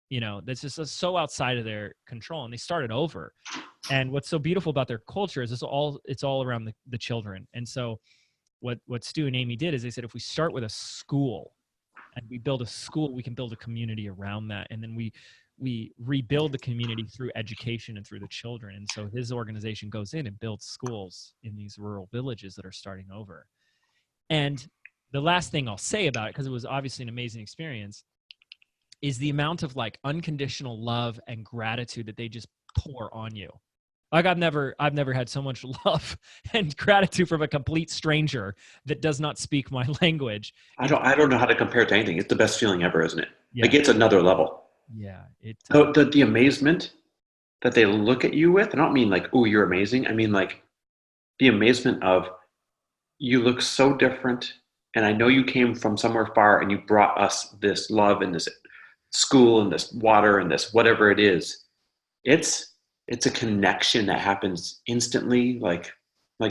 You know, that's just so outside of their control, and they started over. And what's so beautiful about their culture is it's all around the children. And so what Stu and Amy did is they said, if we start with a school and we build a school, we can build a community around that. And then we rebuild the community through education and through the children. And so his organization goes in and builds schools in these rural villages that are starting over. And the last thing I'll say about it, because it was obviously an amazing experience, is the amount of, like, unconditional love and gratitude that they just pour on you. Like, I've never had so much love and gratitude from a complete stranger that does not speak my language. I don't know how to compare it to anything. It's the best feeling ever, isn't it? Yeah. Like, it's another level. Yeah. The amazement that they look at you with, I don't mean like, oh, you're amazing. I mean, like, the amazement of, you look so different, and I know you came from somewhere far, and you brought us this love and this school and this water and this whatever it is. It's it's a connection that happens instantly, like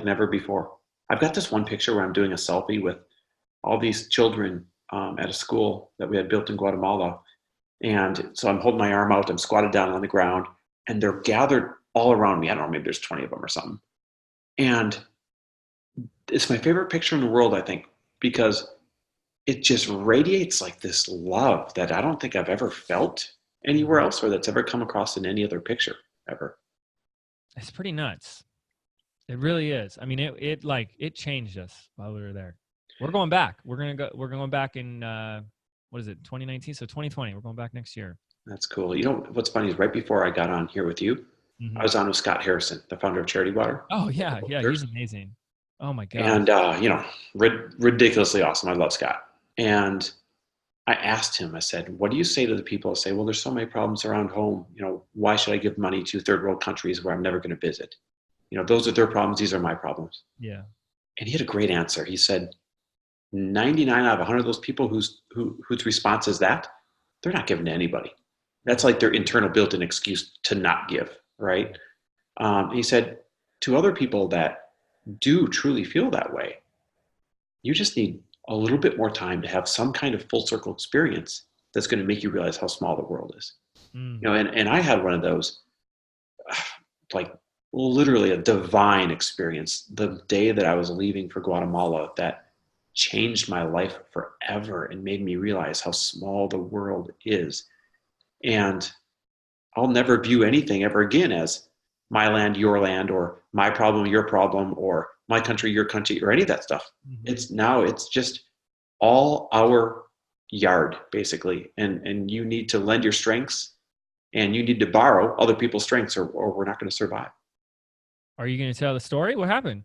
never before. I've got this one picture where I'm doing a selfie with all these children at a school that we had built in Guatemala. And so I'm holding my arm out, I'm squatted down on the ground, and they're gathered all around me. I don't know, maybe there's 20 of them or something. And it's my favorite picture in the world, I think, because it just radiates like this love that I don't think I've ever felt anywhere Mhm. else or that's ever come across in any other picture ever. It's pretty nuts. It really is. I mean, it like it changed us while we were there. We're going back. We're going back in what is it, 2019? So 2020. We're going back next year. That's cool. You know what's funny is right before I got on here with you, I Hmm. was on with Scott Harrison, the founder of Charity Water, Oh for a yeah, couple of yeah, he's years. amazing. Oh my gosh. And, ridiculously awesome. I love Scott. And I asked him, I said, what do you say to the people that say, well, there's so many problems around home. Why should I give money to third world countries where I'm never going to visit? Those are their problems. These are my problems. Yeah. And he had a great answer. He said, 99 out of 100 of those people whose response is that, they're not giving to anybody. That's like their internal built-in excuse to not give, right? He said, to other people that do truly feel that way, you just need a little bit more time to have some kind of full circle experience that's going to make you realize how small the world is. Mm. And I had one of those, like literally a divine experience the day that I was leaving for Guatemala that changed my life forever and made me realize how small the world is. And I'll never view anything ever again as my land, or my problem, your problem, or my country, your country, or any of that stuff. Hmm. It's just all our yard, basically. And you need to lend your strengths and you need to borrow other people's strengths, or we're not going to survive. Are you going to tell the story? What happened?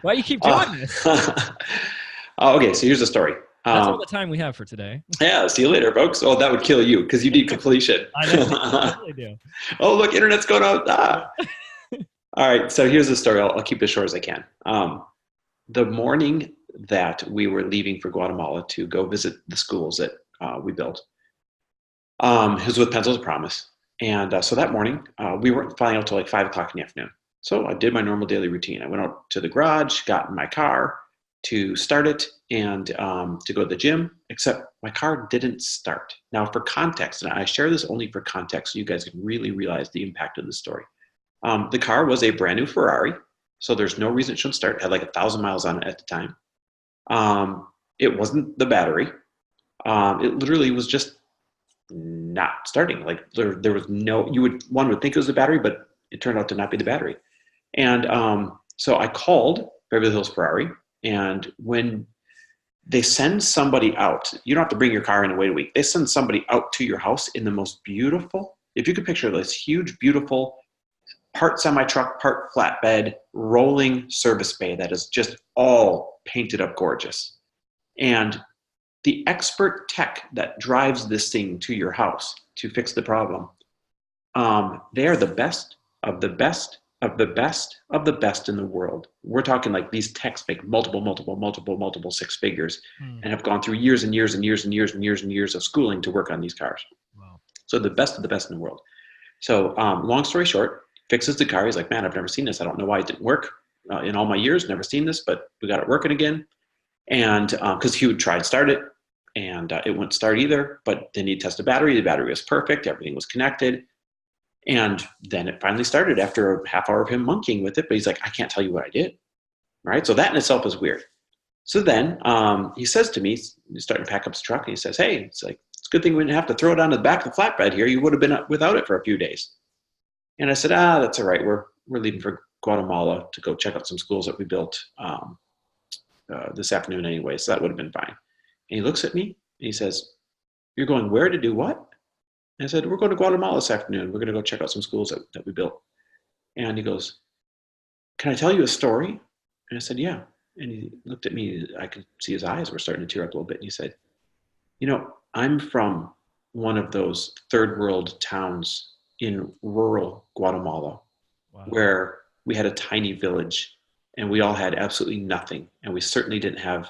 Why you keep doing uh, this? okay, so here's the story. That's all the time we have for today. Yeah, see you later, folks. Oh, that would kill you because you need completion. I know. I really do. Oh, look, internet's going out. Yeah. Ah. All right, so here's the story. I'll keep it as short as I can. The morning that we were leaving for Guatemala to go visit the schools that we built, it was with Pencils of Promise. And so that morning, we weren't flying out till like 5 o'clock in the afternoon. So I did my normal daily routine. I went out to the garage, got in my car to start it and to go to the gym, except my car didn't start. Now, for context, and I share this only for context so you guys can really realize the impact of the story. The car was a brand new Ferrari, so there's no reason it shouldn't start. It had like 1,000 miles on it at the time. It wasn't the battery. It literally was just not starting. Like there was no. One would think it was the battery, but it turned out to not be the battery. And so I called Beverly Hills Ferrari, and when they send somebody out, you don't have to bring your car in and wait a week. They send somebody out to your house in the most beautiful. If you could picture this huge, beautiful part semi-truck, part flatbed, rolling service bay that is just all painted up gorgeous. And the expert tech that drives this thing to your house to fix the problem, they are the best of the best of the best of the best in the world. We're talking like these techs make multiple six figures Hmm. and have gone through years and years and years and years and years and years of schooling to work on these cars. Wow. So the best of the best in the world. So long story short, fixes the car. He's like, man, I've never seen this. I don't know why it didn't work in all my years. Never seen this, but we got it working again. And because he would try and start it, and it wouldn't start either. But then he tested the battery. The battery was perfect. Everything was connected. And then it finally started after a half hour of him monkeying with it. But he's like, I can't tell you what I did. Right. So that in itself is weird. So then he says to me, he's starting to pack up his truck, and he says, hey, it's a good thing we didn't have to throw it onto the back of the flatbed here. You would have been without it for a few days. And I said, that's all right. We're leaving for Guatemala to go check out some schools that we built this afternoon anyway, so that would have been fine. And he looks at me and he says, you're going where to do what? And I said, we're going to Guatemala this afternoon. We're going to go check out some schools that we built. And he goes, can I tell you a story? And I said, yeah. And he looked at me. I could see his eyes were starting to tear up a little bit. And he said, I'm from one of those third world towns in rural Guatemala, Wow. where we had a tiny village and we all had absolutely nothing. And we certainly didn't have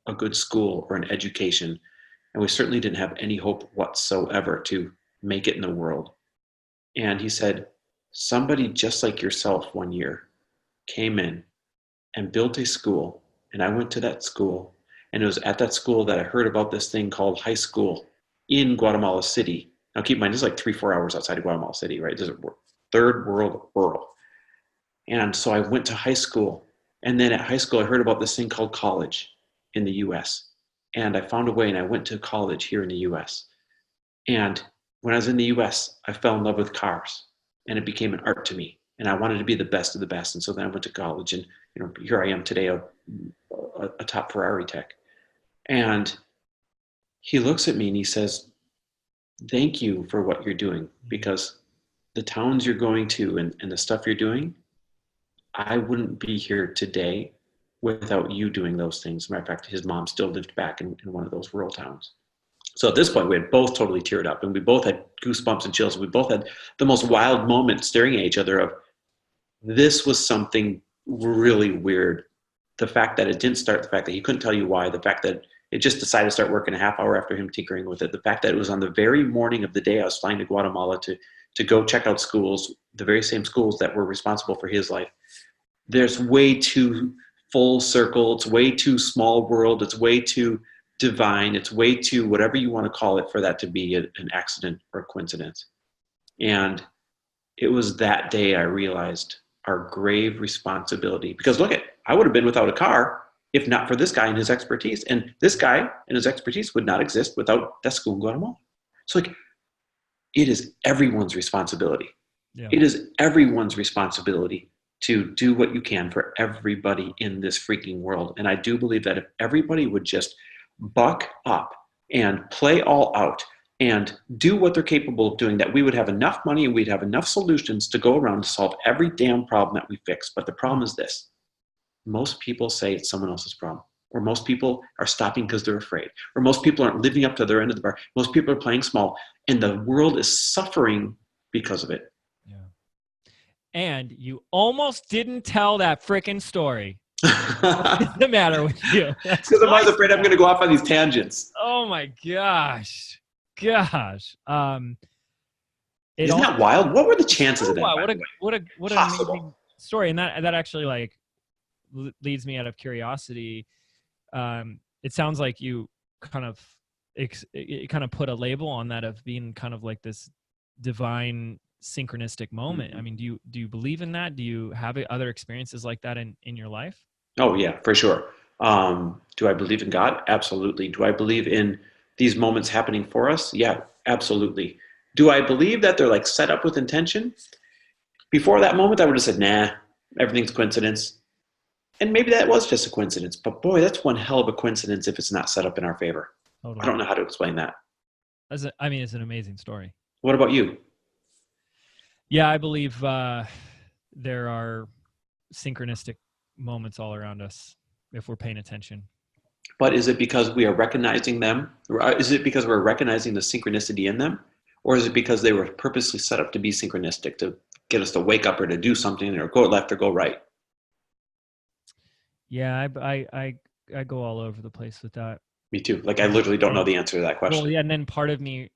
a good school or an education. And we certainly didn't have any hope whatsoever to make it in the world. And he said, somebody just like yourself one year came in and built a school. And I went to that school. And it was at that school that I heard about this thing called high school in Guatemala City. Now, keep in mind, this is like 3-4 hours outside of Guatemala City, right? This is a third world world. And so I went to high school. And then at high school, I heard about this thing called college in the US. And I found a way and I went to college here in the US. And when I was in the US, I fell in love with cars and it became an art to me. And I wanted to be the best of the best. And so then I went to college and, here I am today, a top Ferrari tech. And he looks at me and he says, thank you for what you're doing, because the towns you're going to and the stuff you're doing, I wouldn't be here today without you doing those things. As a matter of fact, his mom still lived back in one of those rural towns. So at this point, we had both totally teared up and we both had goosebumps and chills. We both had the most wild moment staring at each other of, this was something really weird. The fact that it didn't start, the fact that he couldn't tell you why, the fact that it just decided to start working a half hour after him tinkering with it, the fact that it was on the very morning of the day I was flying to Guatemala to go check out schools, the very same schools that were responsible for his life. There's way too full circle. It's way too small world. It's way too divine. It's way too whatever you want to call it for that to be an accident or a coincidence. And it was that day I realized our grave responsibility. Because look, I would have been without a car if not for this guy and his expertise. And this guy and his expertise would not exist without that school in Guatemala. So like, it is everyone's responsibility. Yeah. It is everyone's responsibility to do what you can for everybody in this freaking world. And I do believe that if everybody would just buck up and play all out and do what they're capable of doing, that we would have enough money and we'd have enough solutions to go around to solve every damn problem that we fix. But the problem is this: most people say it's someone else's problem, or most people are stopping because they're afraid, or most people aren't living up to their end of the bar. Most people are playing small, and the world is suffering because of it. Yeah. And you almost didn't tell that freaking story. What's the matter with you? Because I'm always afraid I'm going to go off on these tangents. Oh my gosh. Isn't that wild? What were the chances of that? What an amazing story. And that actually like leads me out of curiosity. It sounds like you kind of put a label on that of being kind of like this divine synchronistic moment. I mean, do you believe in that? Do you have other experiences like that in your life? Oh yeah, for sure. Do I believe in God? Absolutely. Do I believe in these moments happening for us? Yeah, absolutely. Do I believe that they're like set up with intention? Before that moment, I would have said, nah, everything's coincidence. And maybe that was just a coincidence, but boy, that's one hell of a coincidence if it's not set up in our favor. Totally. I don't know how to explain that. It's an amazing story. What about you? Yeah, I believe there are synchronistic moments all around us if we're paying attention. But is it because we are recognizing them? Is it because we're recognizing the synchronicity in them? Or is it because they were purposely set up to be synchronistic, to get us to wake up or to do something or go left or go right? Yeah, I go all over the place with that. Me too. Like I literally don't know the answer to that question. Well, yeah, and then part of me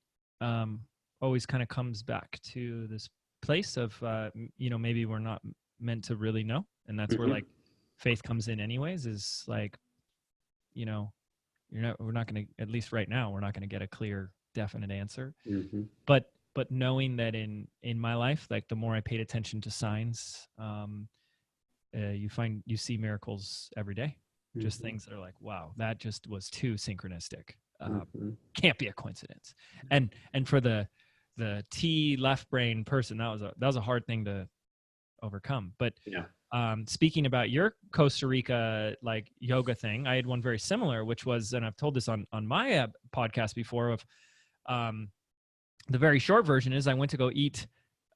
always kind of comes back to this place of maybe we're not meant to really know, and that's where like faith comes in anyways, is like, we're not going to, at least right now, we're not going to get a clear definite answer. But knowing that in my life, like the more I paid attention to signs, you see miracles every day. Just things that are like, wow, that just was too synchronistic. Can't be a coincidence. And for the T left brain person, that was a hard thing to overcome. But yeah. Speaking about your Costa Rica like yoga thing, I had one very similar, which was, and I've told this on my podcast before, of the very short version is I went to go eat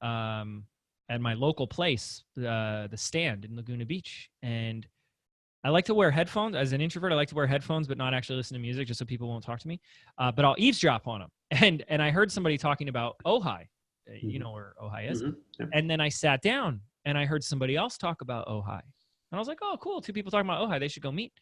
at my local place, the Stand in Laguna Beach, and I like to wear headphones. As an introvert, I like to wear headphones, but not actually listen to music, just so people won't talk to me. But I'll eavesdrop on them. And I heard somebody talking about Ojai. You know where Ojai is. Yeah. And then I sat down and I heard somebody else talk about Ojai. And I was like, oh, cool. 2 people talking about Ojai. They should go meet.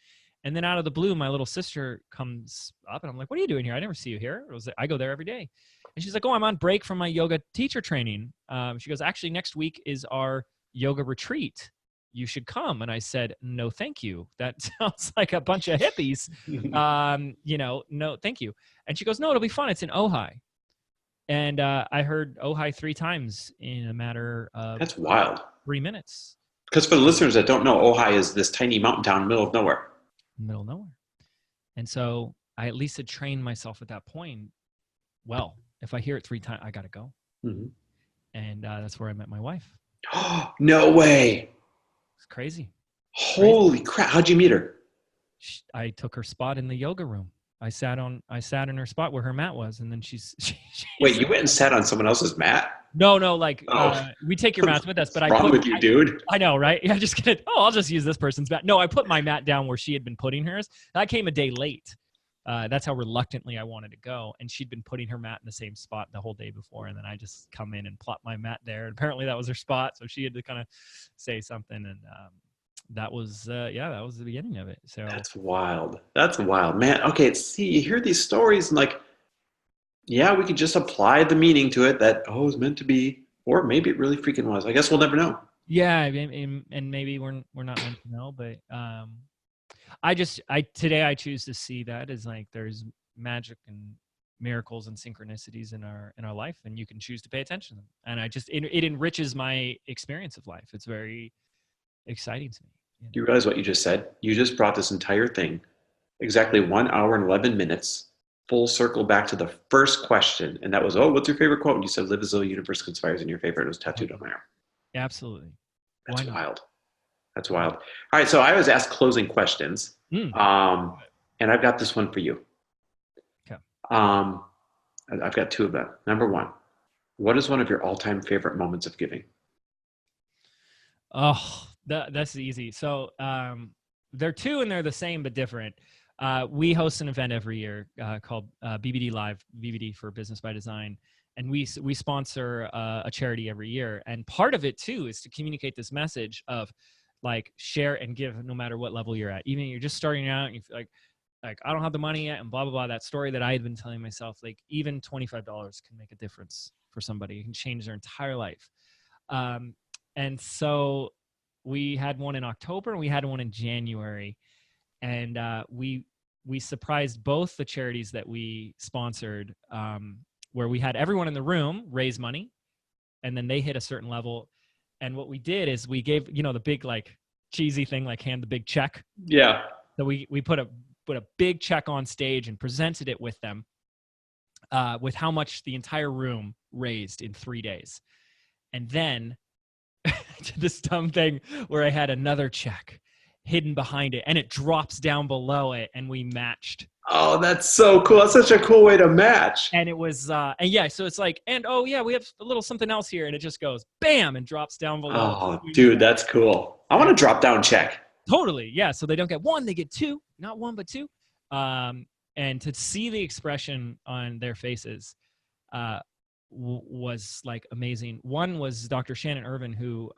And then out of the blue, my little sister comes up and I'm like, what are you doing here? I never see you here. I go there every day. And she's like, oh, I'm on break from my yoga teacher training. She goes, actually, next week is our yoga retreat. You should come. And I said, no, thank you. That sounds like a bunch of hippies. No, thank you. And she goes, no, it'll be fun. It's in Ojai. And I heard Ojai 3 times in a matter of That's wild. 3 minutes. Because for the listeners that don't know, Ojai is this tiny mountain town in the middle of nowhere. Middle of nowhere. And so I at least had trained myself at that point. Well, if I hear it 3 times, I got to go. Mm-hmm. And that's where I met my wife. No way. It's crazy. Holy crap. How'd you meet her? I took her spot in the yoga room. I sat in her spot where her mat was, and then she's Wait, you went and sat on someone else's mat? No, we take your mats with us, but I put, with you, dude? I know, right? Yeah, just kidding. Oh, I'll just use this person's mat. No, I put my mat down where she had been putting hers. I came a day late. That's how reluctantly I wanted to go, and she'd been putting her mat in the same spot the whole day before, and then I just come in and plop my mat there. And apparently that was her spot, so she had to kind of say something, and that was the beginning of it. So that's wild, man. Okay, see, you hear these stories and like, yeah, we could just apply the meaning to it that, oh, it was meant to be, or maybe it really freaking was. I guess we'll never know. Yeah, and maybe we're not meant to know, but today I choose to see that as like there's magic and miracles and synchronicities in our life, and you can choose to pay attention to them. And it enriches my experience of life. It's very exciting to me. Do you realize what you just said? You just brought this entire thing, exactly 1 hour and 11 minutes, full circle back to the first question. And that was, oh, what's your favorite quote? And you said, live as though the universe conspires in your favor. It was tattooed on my arm. Absolutely. That's wild. That's wild. All right. So I always ask closing questions. And I've got this one for you. Okay. I've got 2 of them. Number 1, what is one of your all-time favorite moments of giving? Oh, that's easy. So they're 2 and they're the same but different. We host an event every year called BBD Live, BBD for Business by Design. And we sponsor a charity every year. And part of it too is to communicate this message of like share and give no matter what level you're at. Even if you're just starting out and you feel like I don't have the money yet and blah, blah, blah. That story that I had been telling myself, like even $25 can make a difference for somebody. It can change their entire life. And so we had one in October and we had one in January. And we surprised both the charities that we sponsored, where we had everyone in the room raise money, and then they hit a certain level. And what we did is we gave, the big like cheesy thing, like hand the big check. Yeah. So we put a big check on stage and presented it with them, with how much the entire room raised in 3 days. And then this dumb thing where I had another check hidden behind it and it drops down below it and we matched. Oh, that's so cool. That's such a cool way to match. And it was, so it's like, and oh yeah, we have a little something else here. And it just goes bam and drops down below. Oh, dude, that's cool. I want a drop down check. Totally. Yeah. So they don't get 1, they get 2, not 1, but 2. And to see the expression on their faces, was like amazing. One was Dr. Shannon Irvin, who,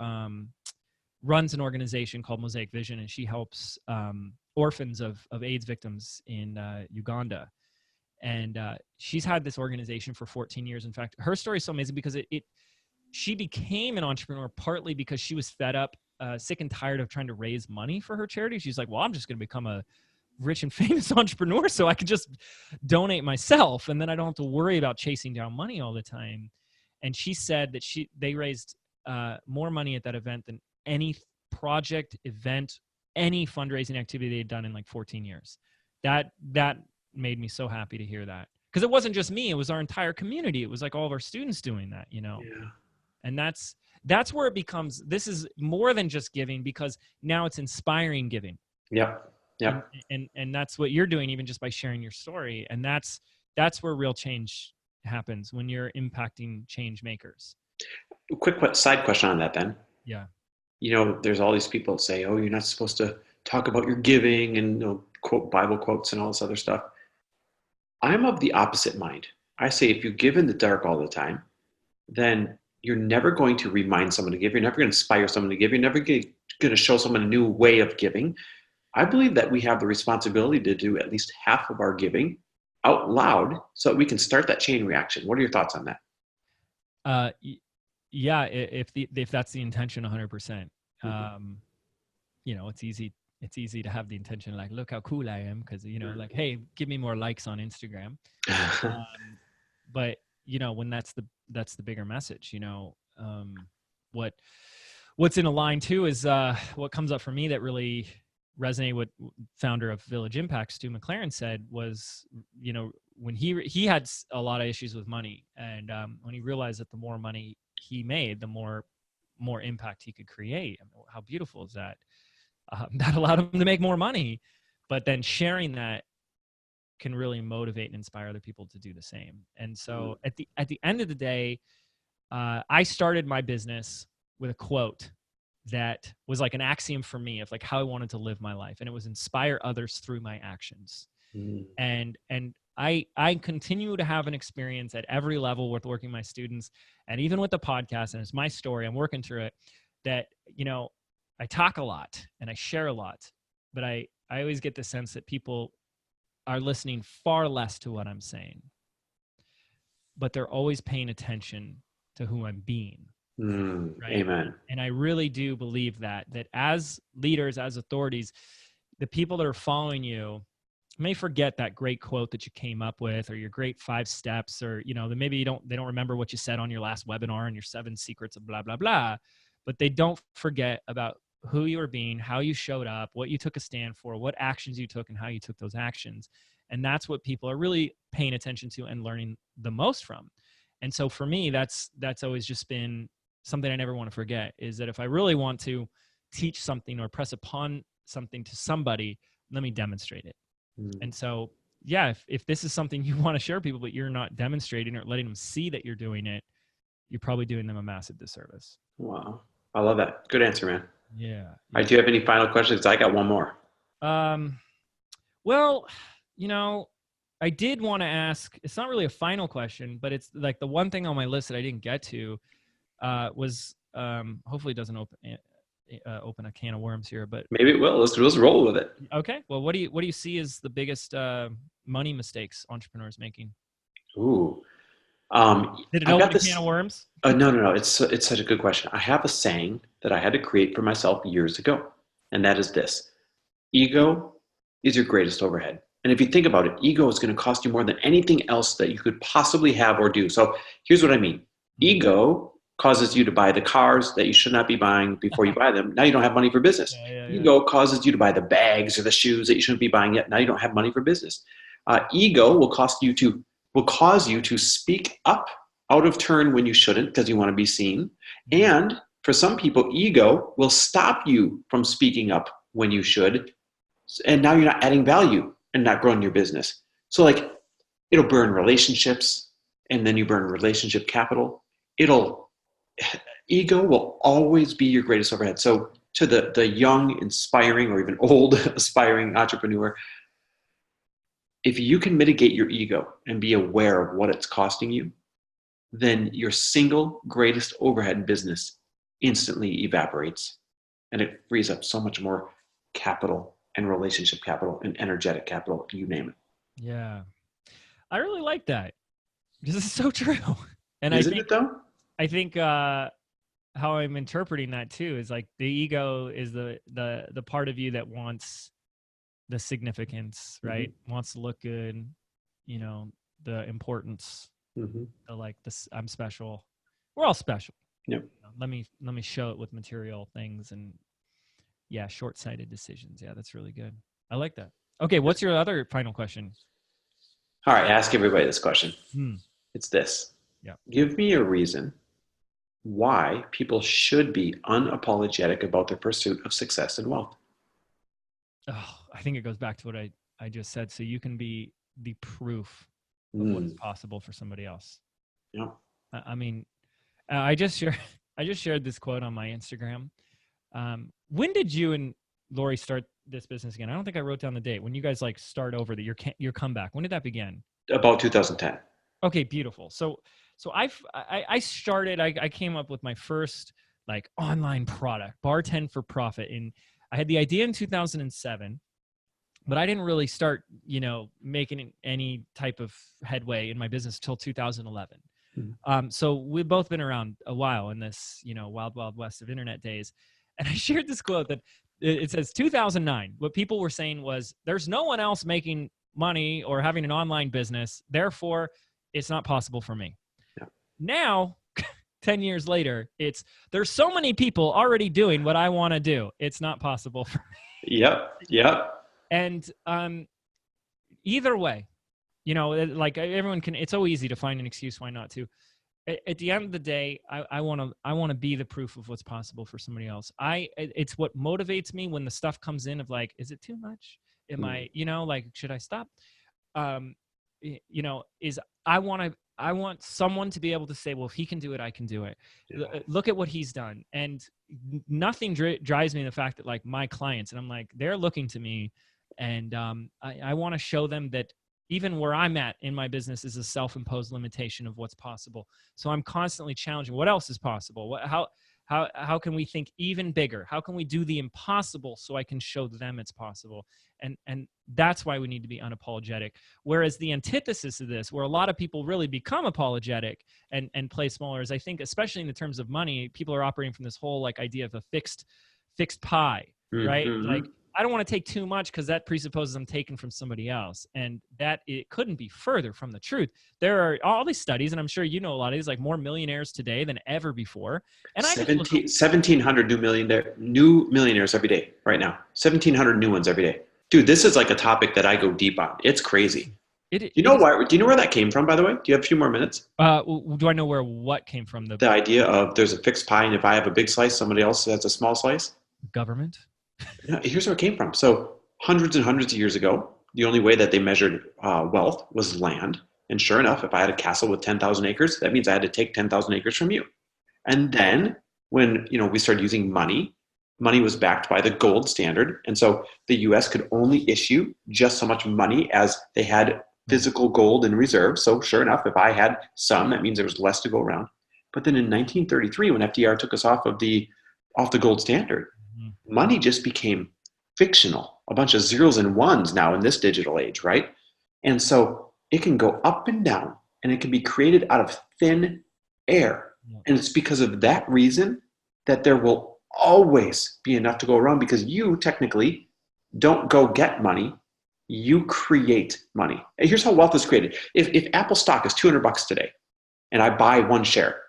runs an organization called Mosaic Vision, and she helps orphans of AIDS victims in Uganda. And she's had this organization for 14 years. In fact, her story is so amazing because she became an entrepreneur partly because she was fed up, sick and tired of trying to raise money for her charity. She's like, well, I'm just going to become a rich and famous entrepreneur so I can just donate myself, and then I don't have to worry about chasing down money all the time. And she said that they raised more money at that event than any project, event, any fundraising activity they had done in like 14 years. That made me so happy to hear that. Because it wasn't just me, it was our entire community. It was like all of our students doing that, Yeah. And that's where it becomes, this is more than just giving, because now it's inspiring giving. Yep. Yep. And that's what you're doing, even just by sharing your story. And that's where real change happens, when you're impacting change makers. Quick side question on that then. Yeah. There's all these people that say, oh, you're not supposed to talk about your giving and quote Bible quotes and all this other stuff. I'm of the opposite mind. I say if you give in the dark all the time, then you're never going to remind someone to give. You're never going to inspire someone to give. You're never going to show someone a new way of giving. I believe that we have the responsibility to do at least half of our giving out loud so that we can start that chain reaction. What are your thoughts on that? Uh, yeah, if that's the intention, 100%. Mm-hmm. You know, it's easy to have the intention like, look how cool I am, because you know, like, hey, give me more likes on Instagram. But you know, when that's the bigger message, you know, what what's in a line too is what comes up for me that really resonated with founder of Village Impact, Stu McLaren, said was, you know, when he had a lot of issues with money, and when he realized that the more money he made, the more impact he could create. I mean, how beautiful is that? That allowed him to make more money, but then sharing that can really motivate and inspire other people to do the same. And so at the end of the day, I started my business with a quote that was like an axiom for me of like how I wanted to live my life, and it was inspire others through my actions. Mm-hmm. And I continue to have an experience at every level with working my students, and even with the podcast, and it's my story, I'm working through it, that, you know, I talk a lot and I share a lot, but I always get the sense that people are listening far less to what I'm saying, but they're always paying attention to who I'm being. Right. Amen. And I really do believe that as leaders, as authorities, the people that are following you may forget that great quote that you came up with, or your great 5 steps, or, you know, that maybe they don't remember what you said on your last webinar and your 7 secrets of blah, blah, blah, but they don't forget about who you were being, how you showed up, what you took a stand for, what actions you took, and how you took those actions. And that's what people are really paying attention to and learning the most from. And so for me, that's always just been something I never want to forget, is that if I really want to teach something or press upon something to somebody, let me demonstrate it. And so, yeah, if this is something you want to share with people, but you're not demonstrating or letting them see that you're doing it, you're probably doing them a massive disservice. Wow. I love that. Good answer, man. Yeah. All right. Do you have any final questions? I got one more. Well, you know, I did want to ask, it's not really a final question, but it's like the one thing on my list that I didn't get to was hopefully it doesn't open a can of worms here, but Maybe it will. Let's roll with it. okay. Well, what do you see as the biggest money mistakes entrepreneurs making? Ooh. Did it I've open got a this. can of worms? No. It's such a good question. I have a saying that I had to create for myself years ago, and that is this: ego is your greatest overhead. And if you think about it, ego is going to cost you more than anything else that you could possibly have or do. So here's what I mean: ego causes you to buy the cars that you should not be buying before you buy them. Now you don't have money for business. Yeah. Ego causes you to buy the bags or the shoes that you shouldn't be buying yet. Now you don't have money for business. Ego will cause you to speak up out of turn when you shouldn't because you want to be seen. And for some people, ego will stop you from speaking up when you should. And now you're not adding value and not growing your business. So like it'll burn relationships, and then you burn relationship capital. Ego will always be your greatest overhead. So to the young, inspiring, or even old aspiring entrepreneur, if you can mitigate your ego and be aware of what it's costing you, then your single greatest overhead in business instantly evaporates, and it frees up so much more capital and relationship capital and energetic capital, you name it. Yeah. I really like that, because it's so true. And Isn't it though? I think how I'm interpreting that too is like the ego is the part of you that wants the significance, right? Mm-hmm. Wants to look good, you know, the importance, the like this, I'm special. We're all special. Yep. You know, let me show it with material things, and yeah, short-sighted decisions. Yeah, that's really good. I like that. Okay, what's your other final question? All right, ask everybody this question. It's this. Yeah. Give me a reason why people should be unapologetic about their pursuit of success and wealth. Oh, I think it goes back to what I just said. So you can be the proof of what is possible for somebody else. Yeah. I mean, I just shared this quote on my Instagram. When did you and Lori start this business again? I don't think I wrote down the date. When you guys like start over your comeback, when did that begin? About 2010. Okay, beautiful. So I started. I came up with my first like online product, Bartend for Profit, and I had the idea in 2007. but I didn't really start, making any type of headway in my business till 2011. So we've both been around a while in this, wild, wild west of internet days. And I shared this quote that it says 2009. What people were saying was, there's no one else making money or having an online business. Therefore, it's not possible for me. Yeah. Now, 10 years later, there's so many people already doing what I want to do. It's not possible for me. Yep. And either way, like everyone can, it's so easy to find an excuse why not to. At the end of the day, I want to be the proof of what's possible for somebody else. It's what motivates me when the stuff comes in of like, is it too much? Am I, like, should I stop? Is I want someone to be able to say, well, if he can do it, I can do it. Yeah. Look at what he's done. And nothing drives me in the fact that like my clients, and I'm like, they're looking to me, and I want to show them that even where I'm at in my business is a self-imposed limitation of what's possible. So I'm constantly challenging what else is possible. How can we think even bigger? How can we do the impossible so I can show them it's possible? And that's why we need to be unapologetic. Whereas the antithesis of this, where a lot of people really become apologetic and play smaller, is I think, especially in the terms of money, people are operating from this whole like idea of a fixed pie, right? Like, I don't want to take too much because that presupposes I'm taking from somebody else. And that it couldn't be further from the truth. There are all these studies, and I'm sure you know a lot of these, like more millionaires today than ever before. And 1,700 new millionaires every day right now. 1,700 new ones every day. Dude, this is like a topic that I go deep on. It's crazy. Do you know where that came from, by the way? Do you have a few more minutes? Do I know where what came from? The idea of there's a fixed pie, and if I have a big slice, somebody else has a small slice? Government? Here's where it came from. So hundreds and hundreds of years ago, the only way that they measured wealth was land. And sure enough, if I had a castle with 10,000 acres, that means I had to take 10,000 acres from you. And then when we started using money was backed by the gold standard. And so the US could only issue just so much money as they had physical gold in reserve. So sure enough, if I had some, that means there was less to go around. But then in 1933, when FDR took us off the gold standard, money just became fictional, a bunch of zeros and ones now in this digital age, right? And so it can go up and down, and it can be created out of thin air. And it's because of that reason that there will always be enough to go around, because you technically don't go get money, you create money. And here's how wealth is created. If Apple stock is $200 today, and I buy one share,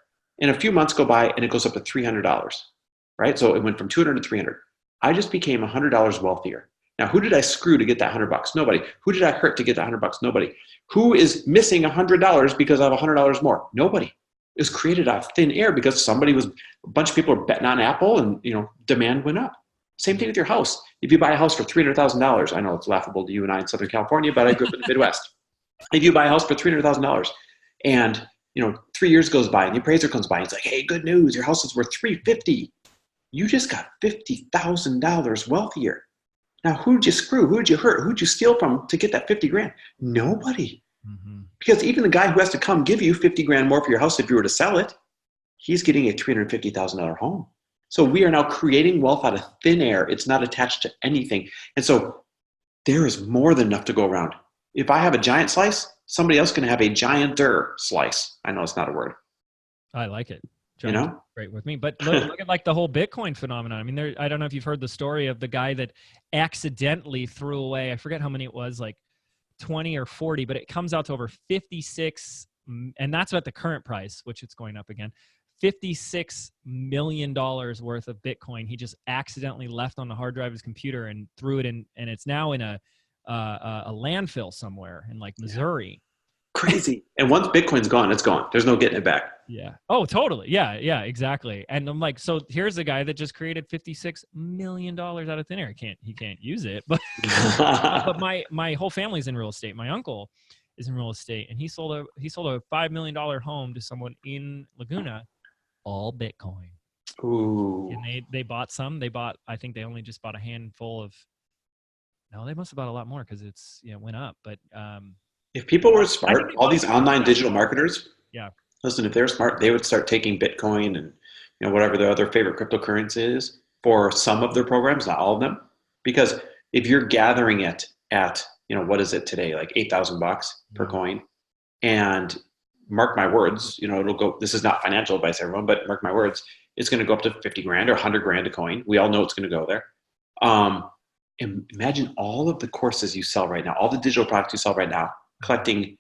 and a few months go by and it goes up to $300, right? So it went from 200 to 300. I just became $100 wealthier. Now, who did I screw to get that $100? Nobody. Who did I hurt to get that $100? Nobody. Who is missing $100 because I have $100 more? Nobody. It was created out of thin air because a bunch of people are betting on Apple, and demand went up. Same thing with your house. If you buy a house for $300,000, I know it's laughable to you and I in Southern California, but I grew up in the Midwest. If you buy a house for $300,000 and 3 years goes by and the appraiser comes by and it's like, hey, good news, your house is worth $350,000. You just got $50,000 wealthier. Now, who'd you screw? Who'd you hurt? Who'd you steal from to get that 50 grand? Nobody. Mm-hmm. Because even the guy who has to come give you 50 grand more for your house if you were to sell it, he's getting a $350,000 home. So we are now creating wealth out of thin air. It's not attached to anything. And so there is more than enough to go around. If I have a giant slice, somebody else can have a gianter slice. I know it's not a word. I like it. Great with me. But look at like the whole Bitcoin phenomenon. I mean, I don't know if you've heard the story of the guy that accidentally threw away, I forget how many it was, like 20 or 40, but it comes out to over 56, and that's at the current price, which it's going up again, $56 million worth of Bitcoin. He just accidentally left on the hard drive of his computer and threw it in, and it's now in a landfill somewhere in like Missouri. Yeah. Crazy. And once Bitcoin's gone, it's gone. There's no getting it back. Yeah. Oh, totally. Yeah, exactly. And I'm like, so here's a guy that just created $56 million out of thin air. He can't use it, but but my whole family's in real estate. My uncle is in real estate, and he sold a $5 million home to someone in Laguna, all Bitcoin. Ooh. And they bought some. I think they only just bought a handful of. No, they must have bought a lot more because it's it went up. But if people were smart, all these online digital marketers, yeah. Listen, if they're smart, they would start taking Bitcoin and whatever their other favorite cryptocurrency is for some of their programs, not all of them. Because if you're gathering it at, what is it today? Like $8,000 per coin. And mark my words, it'll go, this is not financial advice, everyone, but mark my words, it's going to go up to 50 grand or 100 grand a coin. We all know it's going to go there. And imagine all of the courses you sell right now, all the digital products you sell right now, collecting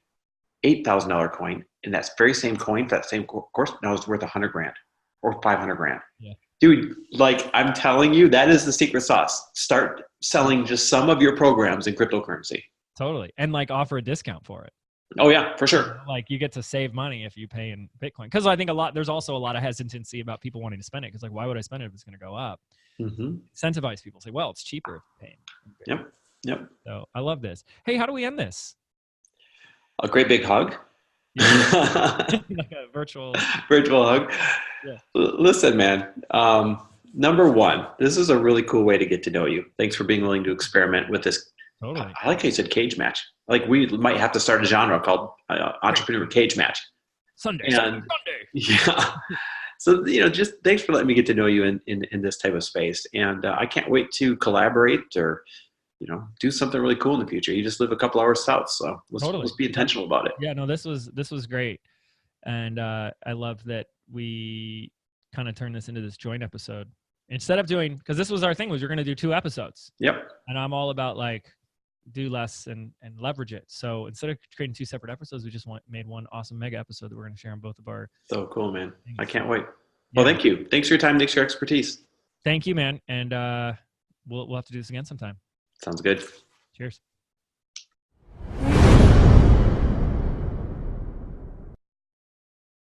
$8,000 coin, and that very same coin for that same course now is worth 100 grand or 500 grand. Yeah. Dude, like I'm telling you, that is the secret sauce. Start selling just some of your programs in cryptocurrency. Totally. And like offer a discount for it. Oh yeah, for sure. Like you get to save money if you pay in Bitcoin. Cause I think there's also a lot of hesitancy about people wanting to spend it. Cause like, why would I spend it if it's going to go up? Mm-hmm. Incentivize people, say, well, it's cheaper if you're paying. Yep. So I love this. Hey, how do we end this? A great big hug. Like a virtual hug. Yeah. Listen, man. Number one, this is a really cool way to get to know you. Thanks for being willing to experiment with this. Totally. I like how you said cage match. Like we might have to start a genre called entrepreneur cage match. Sunday. Yeah. So, just thanks for letting me get to know you in this type of space. And I can't wait to collaborate or, do something really cool in the future. You just live a couple hours south. So let's be intentional about it. Yeah, no, this was great. And I love that we kind of turned this into this joint episode. Instead of doing, because this was our thing, was you're going to do 2 episodes. Yep. And I'm all about like, do less and leverage it. So instead of creating 2 separate episodes, we just made one awesome mega episode that we're going to share on both of our. So cool, man. Things. I can't wait. Well, thank you. Thanks for your time. Thanks for your expertise. Thank you, man. And we'll have to do this again sometime. Sounds good. Cheers.